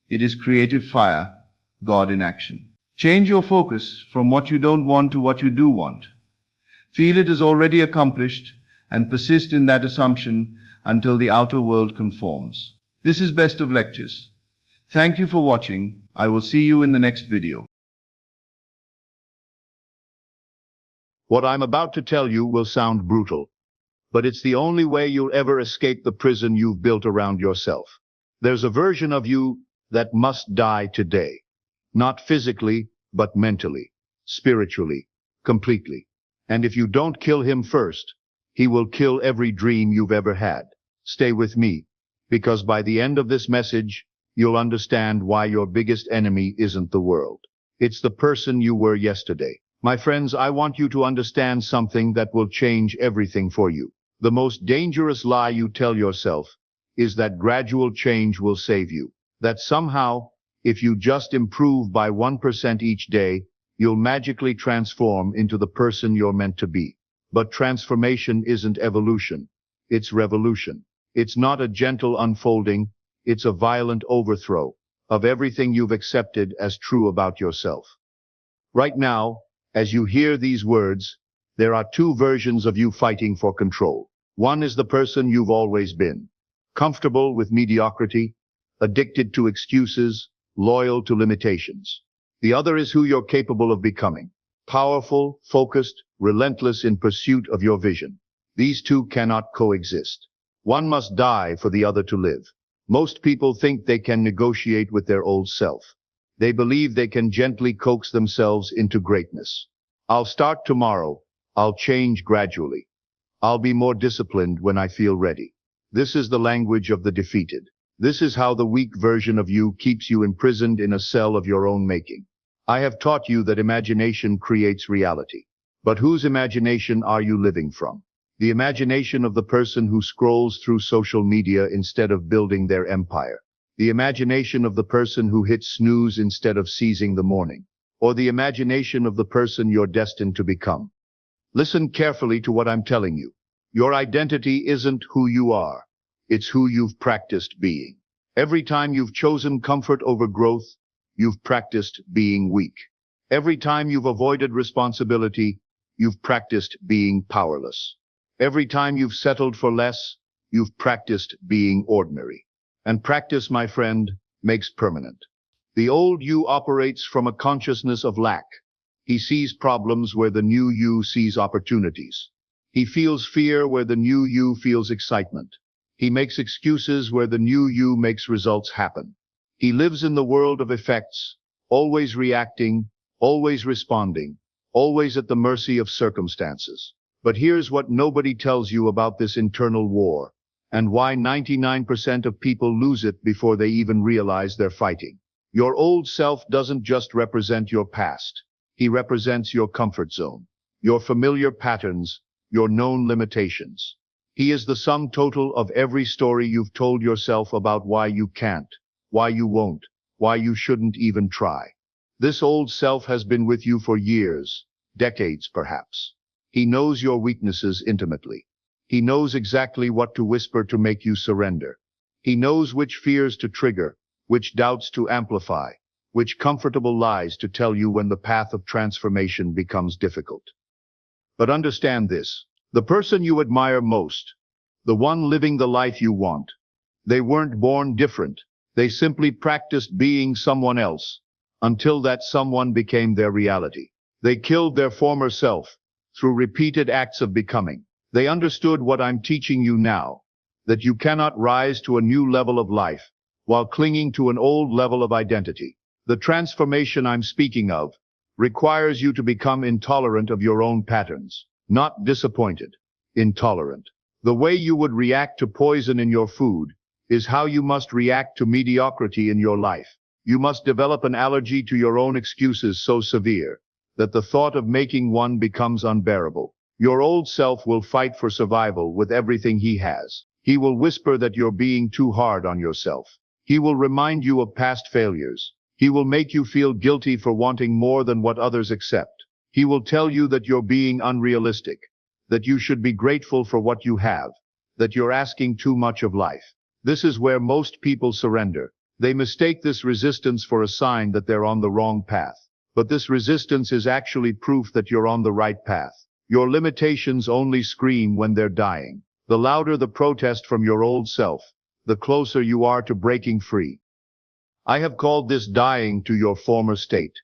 It is creative fire, God in action. Change your focus from what you don't want to what you do want. Feel it is already accomplished and persist in that assumption until the outer world conforms. This is Best of Lectures. Thank you for watching. I will see you in the next video. What I'm about to tell you will sound brutal, but it's the only way you'll ever escape the prison you've built around yourself. There's a version of you that must die today. Not physically, but mentally, spiritually, completely. And if you don't kill him first, he will kill every dream you've ever had. Stay with me, because by the end of this message, you'll understand why your biggest enemy isn't the world. It's the person you were yesterday. My friends, I want you to understand something that will change everything for you. The most dangerous lie you tell yourself is that gradual change will save you. That somehow, if you just improve by 1% each day, you'll magically transform into the person you're meant to be. But transformation isn't evolution. It's revolution. It's not a gentle unfolding. It's a violent overthrow of everything you've accepted as true about yourself. Right now, as you hear these words, there are two versions of you fighting for control. One is the person you've always been, comfortable with mediocrity, addicted to excuses, loyal to limitations. The other is who you're capable of becoming, powerful, focused, relentless in pursuit of your vision. These two cannot coexist. One must die for the other to live. Most people think they can negotiate with their old self. They believe they can gently coax themselves into greatness. I'll start tomorrow. I'll change gradually. I'll be more disciplined when I feel ready. This is the language of the defeated. This is how the weak version of you keeps you imprisoned in a cell of your own making. I have taught you that imagination creates reality. But whose imagination are you living from? The imagination of the person who scrolls through social media instead of building their empire. The imagination of the person who hits snooze instead of seizing the morning. Or the imagination of the person you're destined to become. Listen carefully to what I'm telling you. Your identity isn't who you are. It's who you've practiced being. Every time you've chosen comfort over growth, you've practiced being weak. Every time you've avoided responsibility, you've practiced being powerless. Every time you've settled for less, you've practiced being ordinary. And practice, my friend, makes permanent. The old you operates from a consciousness of lack. He sees problems where the new you sees opportunities. He feels fear where the new you feels excitement. He makes excuses where the new you makes results happen. He lives in the world of effects, always reacting, always responding, always at the mercy of circumstances. But here's what nobody tells you about this internal war, and why 99% of people lose it before they even realize they're fighting. Your old self doesn't just represent your past. He represents your comfort zone, your familiar patterns, your known limitations. He is the sum total of every story you've told yourself about why you can't, why you won't, why you shouldn't even try. This old self has been with you for years, decades perhaps. He knows your weaknesses intimately. He knows exactly what to whisper to make you surrender. He knows which fears to trigger, which doubts to amplify, which comfortable lies to tell you when the path of transformation becomes difficult. But understand this, the person you admire most, the one living the life you want, they weren't born different. They simply practiced being someone else until that someone became their reality. They killed their former self through repeated acts of becoming. They understood what I'm teaching you now, that you cannot rise to a new level of life while clinging to an old level of identity. The transformation I'm speaking of requires you to become intolerant of your own patterns, not disappointed, intolerant. The way you would react to poison in your food is how you must react to mediocrity in your life. You must develop an allergy to your own excuses so severe that the thought of making one becomes unbearable. Your old self will fight for survival with everything he has. He will whisper that you're being too hard on yourself. He will remind you of past failures. He will make you feel guilty for wanting more than what others accept. He will tell you that you're being unrealistic, that you should be grateful for what you have, that you're asking too much of life. This is where most people surrender. They mistake this resistance for a sign that they're on the wrong path. But this resistance is actually proof that you're on the right path. Your limitations only scream when they're dying. The louder the protest from your old self, the closer you are to breaking free. I have called this dying to your former state.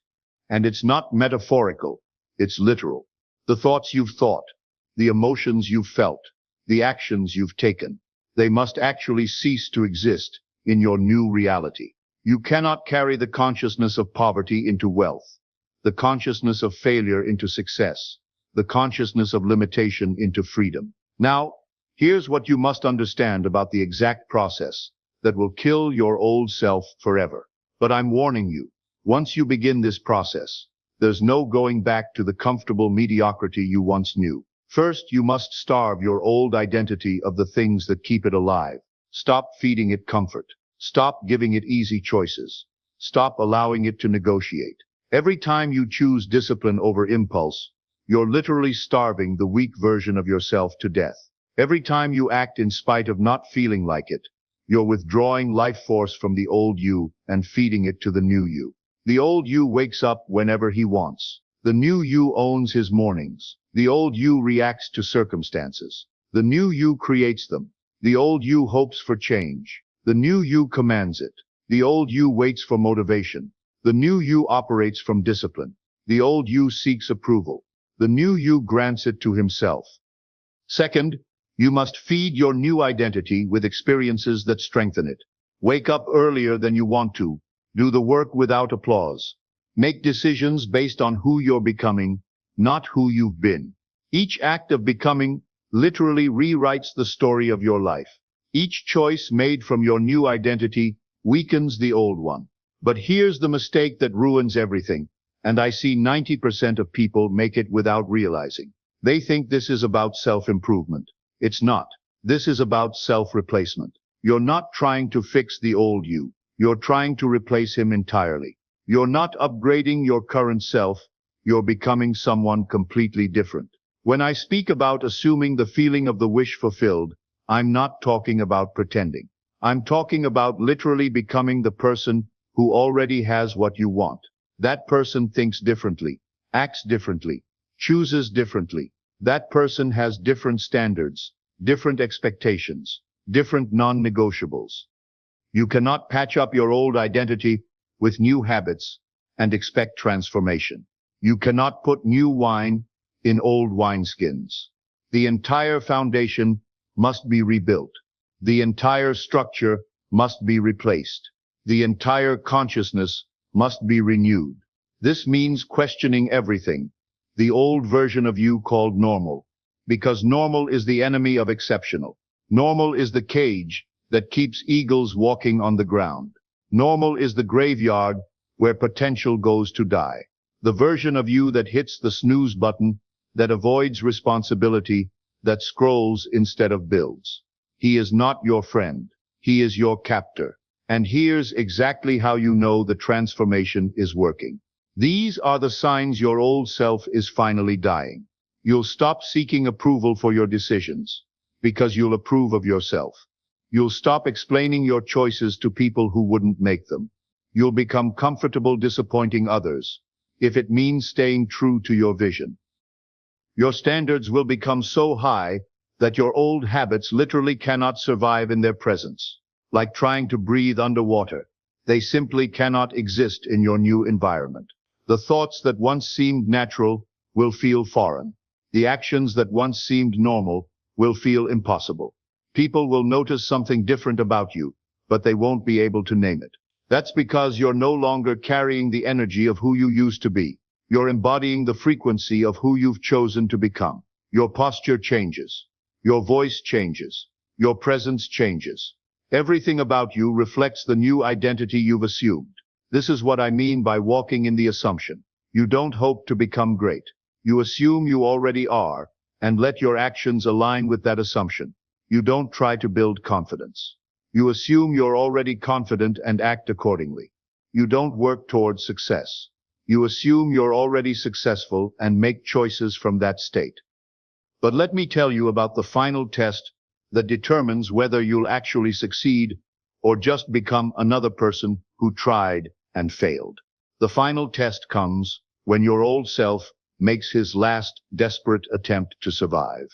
And it's not metaphorical, it's literal. The thoughts you've thought, the emotions you've felt, the actions you've taken, they must actually cease to exist in your new reality. You cannot carry the consciousness of poverty into wealth, the consciousness of failure into success, the consciousness of limitation into freedom. Now, here's what you must understand about the exact process that will kill your old self forever. But I'm warning you, once you begin this process, There's no going back to the comfortable mediocrity you once knew. First, you must starve your old identity of the things that keep it alive. Stop feeding it comfort. Stop giving it easy choices. Stop allowing it to negotiate. Every time you choose discipline over impulse, you're literally starving the weak version of yourself to death. Every time you act in spite of not feeling like it, you're withdrawing life force from the old you and feeding it to the new you. The old you wakes up whenever he wants. The new you owns his mornings. The old you reacts to circumstances. The new you creates them. The old you hopes for change. The new you commands it. The old you waits for motivation. The new you operates from discipline. The old you seeks approval. The new you grants it to himself. Second, you must feed your new identity with experiences that strengthen it. Wake up earlier than you want to. Do the work without applause. Make decisions based on who you're becoming, not who you've been. Each act of becoming literally rewrites the story of your life. Each choice made from your new identity weakens the old one. But here's the mistake that ruins everything, and I see 90% of people make it without realizing. They think this is about self-improvement. It's not. This is about self-replacement. You're not trying to fix the old you. You're trying to replace him entirely. You're not upgrading your current self. You're becoming someone completely different. When I speak about assuming the feeling of the wish fulfilled, I'm not talking about pretending. I'm talking about literally becoming the person who already has what you want. That person thinks differently, acts differently, chooses differently. That person has different standards, different expectations, different non-negotiables. You cannot patch up your old identity with new habits and expect transformation. You cannot put new wine in old wineskins. The entire foundation must be rebuilt. The entire structure must be replaced. The entire consciousness must be renewed. This means questioning everything. The old version of you called normal, because normal is the enemy of exceptional. Normal is the cage that keeps eagles walking on the ground. Normal is the graveyard where potential goes to die. The version of you that hits the snooze button, that avoids responsibility, that scrolls instead of builds. He is not your friend. He is your captor. And here's exactly how you know the transformation is working. These are the signs your old self is finally dying. You'll stop seeking approval for your decisions, because you'll approve of yourself. You'll stop explaining your choices to people who wouldn't make them. You'll become comfortable disappointing others, if it means staying true to your vision. Your standards will become so high that your old habits literally cannot survive in their presence. Like trying to breathe underwater, they simply cannot exist in your new environment. The thoughts that once seemed natural will feel foreign. The actions that once seemed normal will feel impossible. People will notice something different about you, but they won't be able to name it. That's because you're no longer carrying the energy of who you used to be. You're embodying the frequency of who you've chosen to become. Your posture changes. Your voice changes. Your presence changes. Everything about you reflects the new identity you've assumed. This is what I mean by walking in the assumption. You don't hope to become great. You assume you already are, and let your actions align with that assumption. You don't try to build confidence. You assume you're already confident and act accordingly. You don't work towards success. You assume you're already successful and make choices from that state. But let me tell you about the final test that determines whether you'll actually succeed or just become another person who tried and failed. The final test comes when your old self makes his last desperate attempt to survive.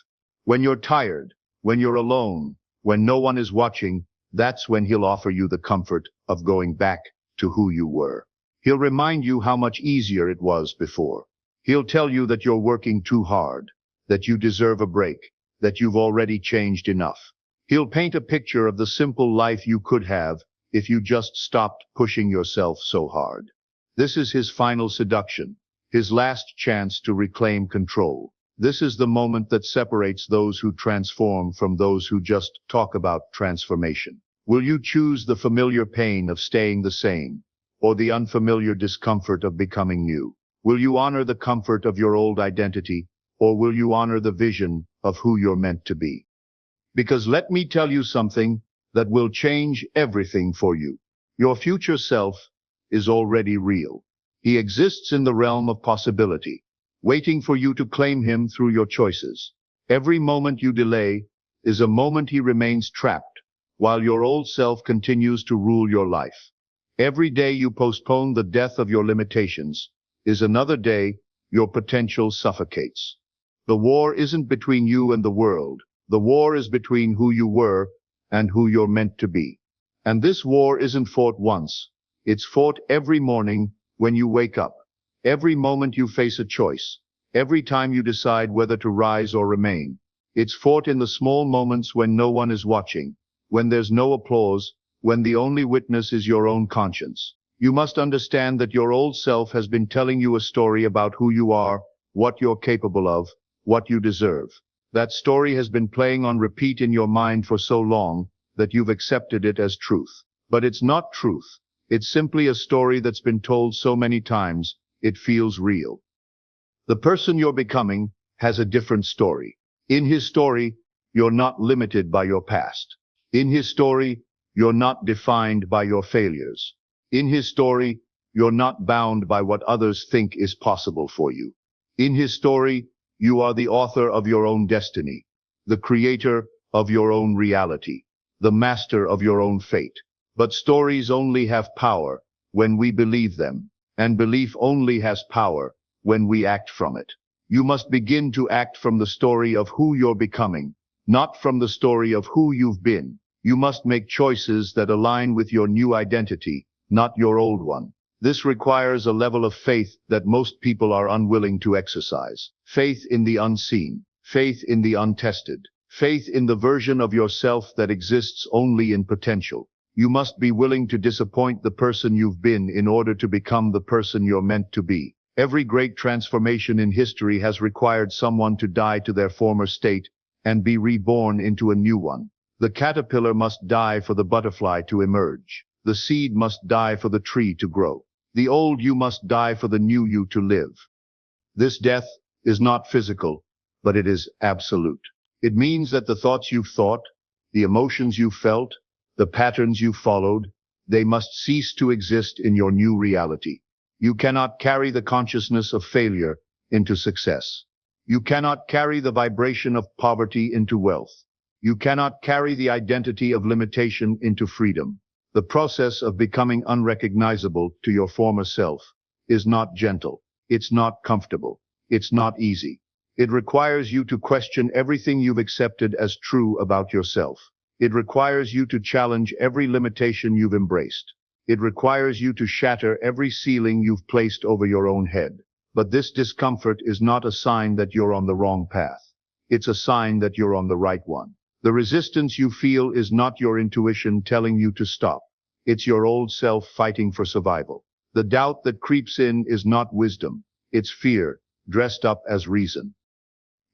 When you're tired, when you're alone, when no one is watching, that's when he'll offer you the comfort of going back to who you were. He'll remind you how much easier it was before. He'll tell you that you're working too hard, that you deserve a break, that you've already changed enough. He'll paint a picture of the simple life you could have if you just stopped pushing yourself so hard. This is his final seduction, his last chance to reclaim control. This is the moment that separates those who transform from those who just talk about transformation. Will you choose the familiar pain of staying the same, or the unfamiliar discomfort of becoming new? Will you honor the comfort of your old identity, or will you honor the vision of who you're meant to be? Because let me tell you something that will change everything for you. Your future self is already real. He exists in the realm of possibility, waiting for you to claim him through your choices. Every moment you delay is a moment he remains trapped, while your old self continues to rule your life. Every day you postpone the death of your limitations is another day your potential suffocates. The war isn't between you and the world. The war is between who you were and who you're meant to be. And this war isn't fought once. It's fought every morning when you wake up. Every moment you face a choice. Every time you decide whether to rise or remain. It's fought in the small moments when no one is watching, when there's no applause, when the only witness is your own conscience. You must understand that your old self has been telling you a story about who you are, what you're capable of, what you deserve. That story has been playing on repeat in your mind for so long that you've accepted it as truth. But it's not truth. It's simply a story that's been told so many times, it feels real. The person you're becoming has a different story. In his story, you're not limited by your past. In his story, you're not defined by your failures. In his story, you're not bound by what others think is possible for you. In his story, you are the author of your own destiny, the creator of your own reality, the master of your own fate. But stories only have power when we believe them, and belief only has power when we act from it. You must begin to act from the story of who you're becoming, not from the story of who you've been. You must make choices that align with your new identity, not your old one. This requires a level of faith that most people are unwilling to exercise. Faith in the unseen, faith in the untested, faith in the version of yourself that exists only in potential. You must be willing to disappoint the person you've been in order to become the person you're meant to be. Every great transformation in history has required someone to die to their former state and be reborn into a new one. The caterpillar must die for the butterfly to emerge. The seed must die for the tree to grow. The old you must die for the new you to live. This death is not physical, but it is absolute. It means that the thoughts you've thought, the emotions you've felt, the patterns you've followed, they must cease to exist in your new reality. You cannot carry the consciousness of failure into success. You cannot carry the vibration of poverty into wealth. You cannot carry the identity of limitation into freedom. The process of becoming unrecognizable to your former self is not gentle. It's not comfortable. It's not easy. It requires you to question everything you've accepted as true about yourself. It requires you to challenge every limitation you've embraced. It requires you to shatter every ceiling you've placed over your own head. But this discomfort is not a sign that you're on the wrong path. It's a sign that you're on the right one. The resistance you feel is not your intuition telling you to stop. It's your old self fighting for survival. The doubt that creeps in is not wisdom. It's fear, dressed up as reason.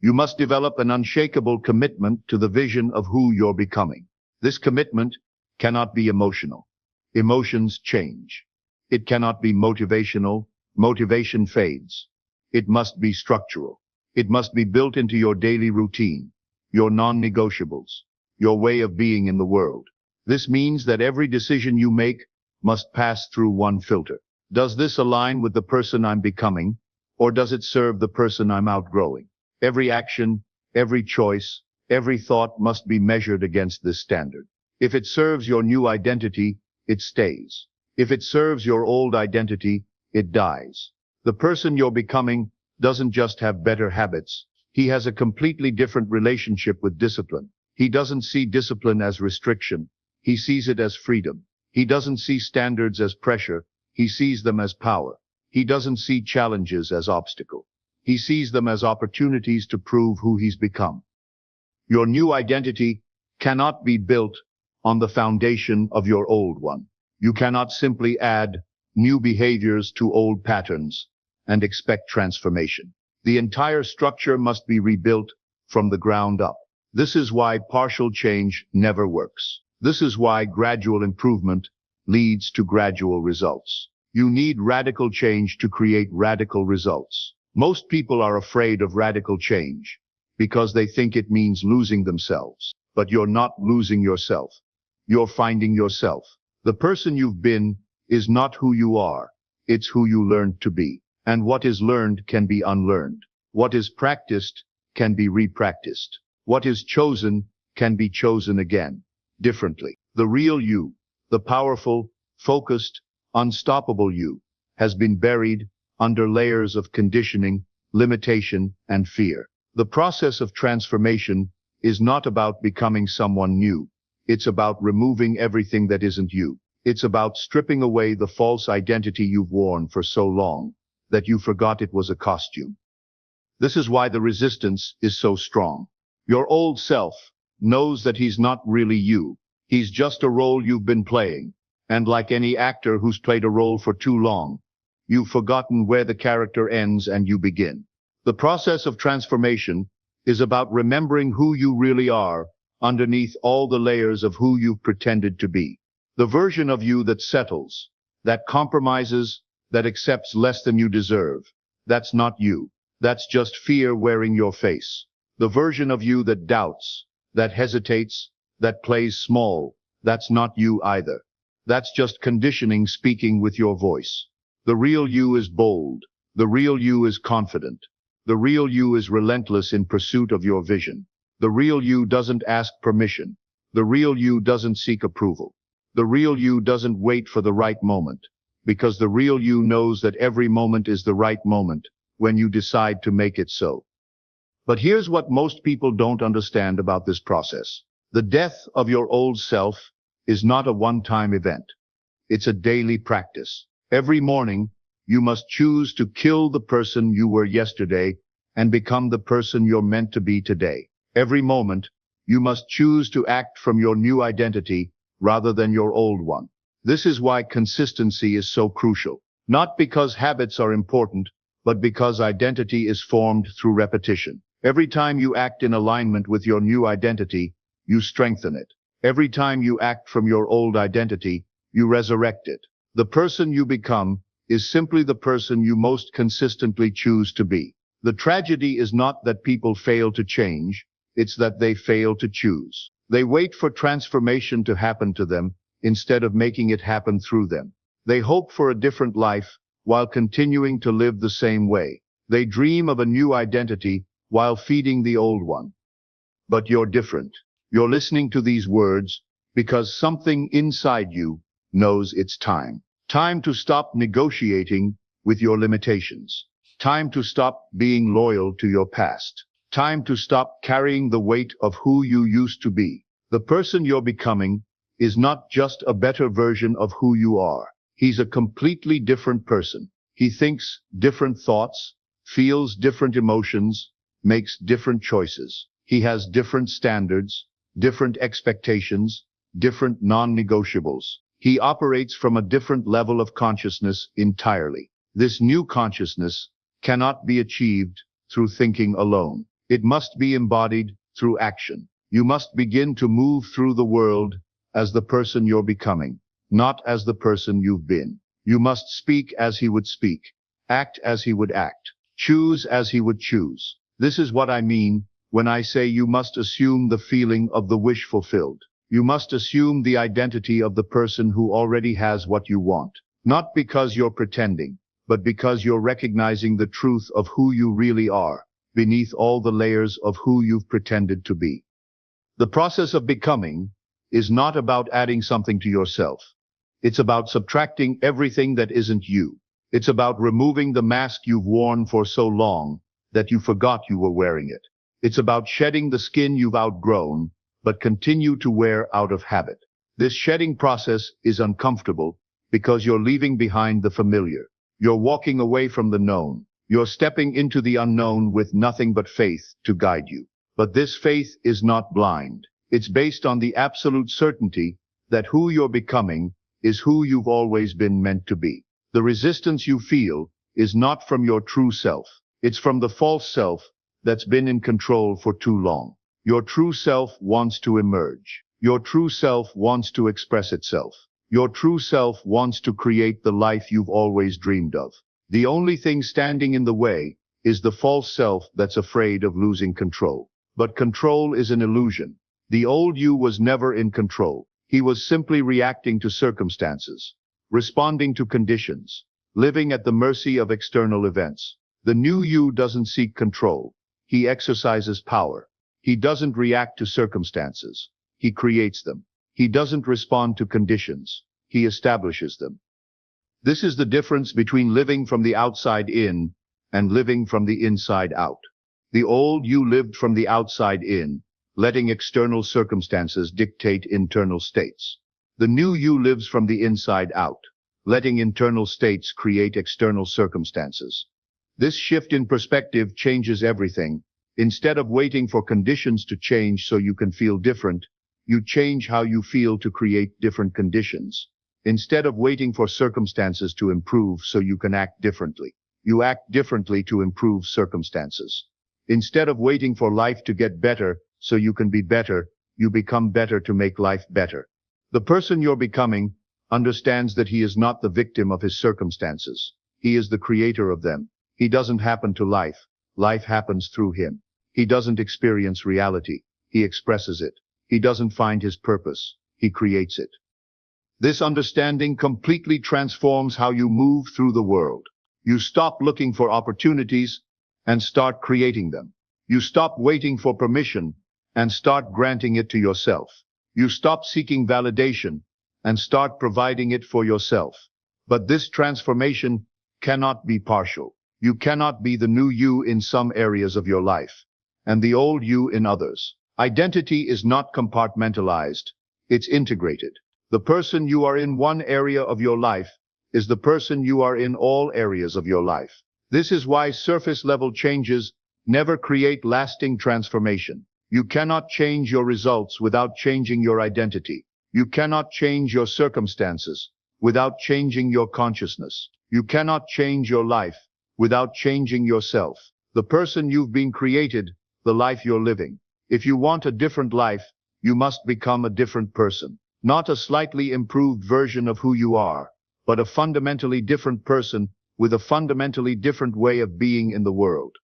You must develop an unshakable commitment to the vision of who you're becoming. This commitment cannot be emotional. Emotions change. It cannot be motivational. Motivation fades. It must be structural. It must be built into your daily routine, your non-negotiables, your way of being in the world. This means that every decision you make must pass through one filter. Does this align with the person I'm becoming, or does it serve the person I'm outgrowing? Every action, every choice, every thought must be measured against this standard. If it serves your new identity, it stays. If it serves your old identity, it dies. The person you're becoming doesn't just have better habits. He has a completely different relationship with discipline. He doesn't see discipline as restriction. He sees it as freedom. He doesn't see standards as pressure. He sees them as power. He doesn't see challenges as obstacles. He sees them as opportunities to prove who he's become. Your new identity cannot be built on the foundation of your old one. You cannot simply add new behaviors to old patterns and expect transformation. The entire structure must be rebuilt from the ground up. This is why partial change never works. This is why gradual improvement leads to gradual results. You need radical change to create radical results. Most people are afraid of radical change because they think it means losing themselves. But you're not losing yourself. You're finding yourself. The person you've been is not who you are. It's who you learned to be. And what is learned can be unlearned. What is practiced can be repracticed. What is chosen can be chosen again, differently. The real you, the powerful, focused, unstoppable you, has been buried under layers of conditioning, limitation, and fear. The process of transformation is not about becoming someone new. It's about removing everything that isn't you. It's about stripping away the false identity you've worn for so long that you forgot it was a costume. This is why the resistance is so strong. Your old self knows that he's not really you. He's just a role you've been playing. And like any actor who's played a role for too long, you've forgotten where the character ends and you begin. The process of transformation is about remembering who you really are underneath all the layers of who you've pretended to be. The version of you that settles, that compromises, that accepts less than you deserve. That's not you. That's just fear wearing your face. The version of you that doubts, that hesitates, that plays small. That's not you either. That's just conditioning speaking with your voice. The real you is bold. The real you is confident. The real you is relentless in pursuit of your vision. The real you doesn't ask permission. The real you doesn't seek approval. The real you doesn't wait for the right moment, because the real you knows that every moment is the right moment when you decide to make it so. But here's what most people don't understand about this process. The death of your old self is not a one-time event. It's a daily practice. Every morning, you must choose to kill the person you were yesterday and become the person you're meant to be today. Every moment, you must choose to act from your new identity rather than your old one. This is why consistency is so crucial. Not because habits are important, but because identity is formed through repetition. Every time you act in alignment with your new identity, you strengthen it. Every time you act from your old identity, you resurrect it. The person you become is simply the person you most consistently choose to be. The tragedy is not that people fail to change, it's that they fail to choose. They wait for transformation to happen to them instead of making it happen through them. They hope for a different life while continuing to live the same way. They dream of a new identity while feeding the old one. But you're different. You're listening to these words because something inside you knows it's time. Time to stop negotiating with your limitations. Time to stop being loyal to your past. Time to stop carrying the weight of who you used to be. The person you're becoming is not just a better version of who you are. He's a completely different person. He thinks different thoughts, feels different emotions, makes different choices. He has different standards, different expectations, different non-negotiables. He operates from a different level of consciousness entirely. This new consciousness cannot be achieved through thinking alone. It must be embodied through action. You must begin to move through the world as the person you're becoming, not as the person you've been. You must speak as he would speak, act as he would act, choose as he would choose. This is what I mean when I say you must assume the feeling of the wish fulfilled. You must assume the identity of the person who already has what you want, not because you're pretending, but because you're recognizing the truth of who you really are, beneath all the layers of who you've pretended to be. The process of becoming is not about adding something to yourself. It's about subtracting everything that isn't you. It's about removing the mask you've worn for so long that you forgot you were wearing it. It's about shedding the skin you've outgrown, but continue to wear out of habit. This shedding process is uncomfortable because you're leaving behind the familiar. You're walking away from the known. You're stepping into the unknown with nothing but faith to guide you. But this faith is not blind. It's based on the absolute certainty that who you're becoming is who you've always been meant to be. The resistance you feel is not from your true self. It's from the false self that's been in control for too long. Your true self wants to emerge. Your true self wants to express itself. Your true self wants to create the life you've always dreamed of. The only thing standing in the way is the false self that's afraid of losing control. But control is an illusion. The old you was never in control. He was simply reacting to circumstances, responding to conditions, living at the mercy of external events. The new you doesn't seek control. He exercises power. He doesn't react to circumstances. He creates them. He doesn't respond to conditions. He establishes them. This is the difference between living from the outside in and living from the inside out. The old you lived from the outside in, letting external circumstances dictate internal states. The new you lives from the inside out, letting internal states create external circumstances. This shift in perspective changes everything. Instead of waiting for conditions to change so you can feel different, you change how you feel to create different conditions. Instead of waiting for circumstances to improve so you can act differently, you act differently to improve circumstances. Instead of waiting for life to get better so you can be better, you become better to make life better. The person you're becoming understands that he is not the victim of his circumstances. He is the creator of them. He doesn't happen to life. Life happens through him. He doesn't experience reality. He expresses it. He doesn't find his purpose. He creates it. This understanding completely transforms how you move through the world. You stop looking for opportunities and start creating them. You stop waiting for permission and start granting it to yourself. You stop seeking validation and start providing it for yourself. But this transformation cannot be partial. You cannot be the new you in some areas of your life and the old you in others. Identity is not compartmentalized. It's integrated. The person you are in one area of your life is the person you are in all areas of your life. This is why surface-level changes never create lasting transformation. You cannot change your results without changing your identity. You cannot change your circumstances without changing your consciousness. You cannot change your life without changing yourself. The person you've been created, the life you're living. If you want a different life, you must become a different person. Not a slightly improved version of who you are, but a fundamentally different person with a fundamentally different way of being in the world.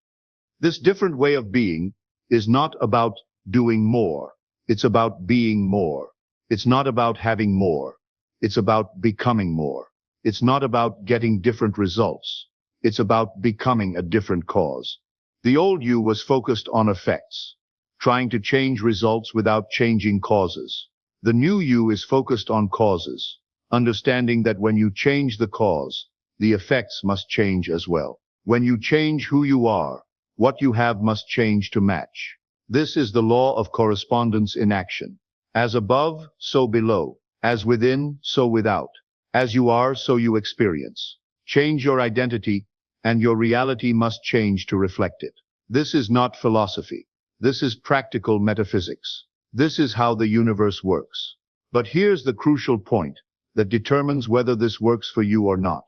This different way of being is not about doing more. It's about being more. It's not about having more. It's about becoming more. It's not about getting different results. It's about becoming a different cause. The old you was focused on effects, trying to change results without changing causes. The new you is focused on causes, understanding that when you change the cause, the effects must change as well. When you change who you are, what you have must change to match. This is the law of correspondence in action. As above, so below. As within, so without. As you are, so you experience. Change your identity, and your reality must change to reflect it. This is not philosophy. This is practical metaphysics. This is how the universe works. But here's the crucial point that determines whether this works for you or not.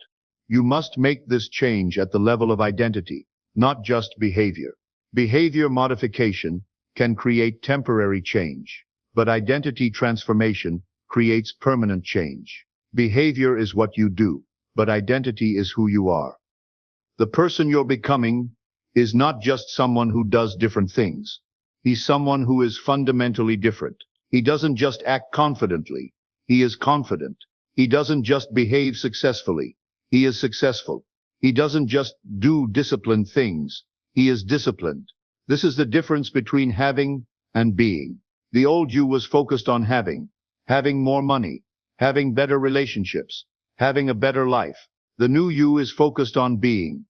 You must make this change at the level of identity, not just behavior. Behavior modification can create temporary change, but identity transformation creates permanent change. Behavior is what you do, but identity is who you are. The person you're becoming is not just someone who does different things. He's someone who is fundamentally different. He doesn't just act confidently. He is confident. He doesn't just behave successfully. He is successful. He doesn't just do disciplined things. He is disciplined. This is the difference between having and being. The old you was focused on having more money, having better relationships, having a better life. The new you is focused on being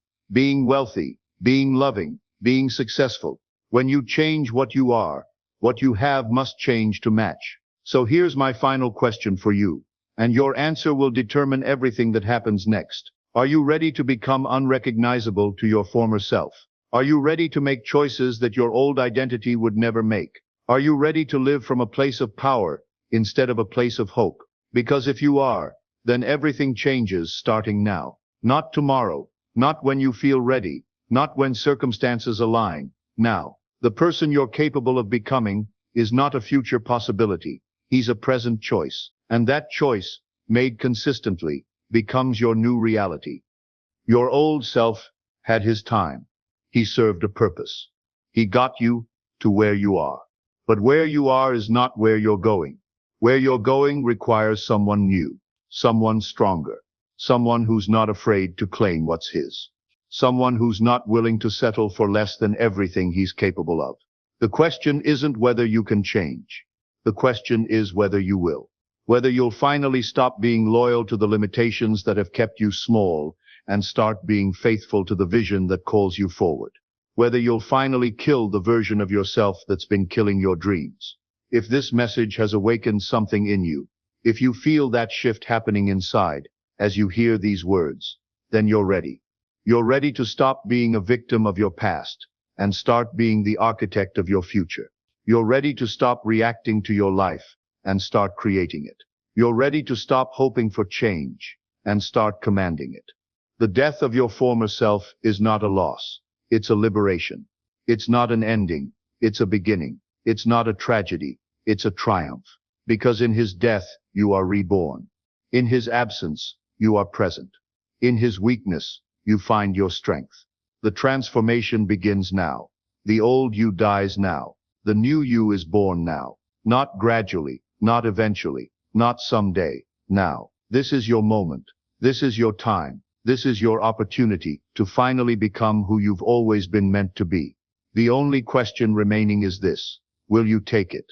wealthy, being loving, being successful. When you change what you are, what you have must change to match. So here's my final question for you, and your answer will determine everything that happens next. Are you ready to become unrecognizable to your former self? Are you ready to make choices that your old identity would never make? Are you ready to live from a place of power instead of a place of hope? Because if you are, then everything changes starting now. Not tomorrow, not when you feel ready, not when circumstances align. Now, the person you're capable of becoming is not a future possibility. He's a present choice. And that choice made consistently, becomes your new reality. Your old self had his time. He served a purpose. He got you to where you are. But where you are is not where you're going. Where you're going requires someone new, someone stronger, someone who's not afraid to claim what's his, someone who's not willing to settle for less than everything he's capable of. The question isn't whether you can change. The question is whether you will. Whether you'll finally stop being loyal to the limitations that have kept you small and start being faithful to the vision that calls you forward. Whether you'll finally kill the version of yourself that's been killing your dreams. If this message has awakened something in you, if you feel that shift happening inside as you hear these words, then you're ready. You're ready to stop being a victim of your past and start being the architect of your future. You're ready to stop reacting to your life and start creating it. You're ready to stop hoping for change and start commanding it. The death of your former self is not a loss. It's a liberation. It's not an ending. It's a beginning. It's not a tragedy. It's a triumph. Because in his death, you are reborn. In his absence, you are present. In his weakness, you find your strength. The transformation begins now. The old you dies now. The new you is born now. Not gradually, not eventually, not someday. Now. This is your moment. This is your time. This is your opportunity to finally become who you've always been meant to be. The only question remaining is this: will you take it?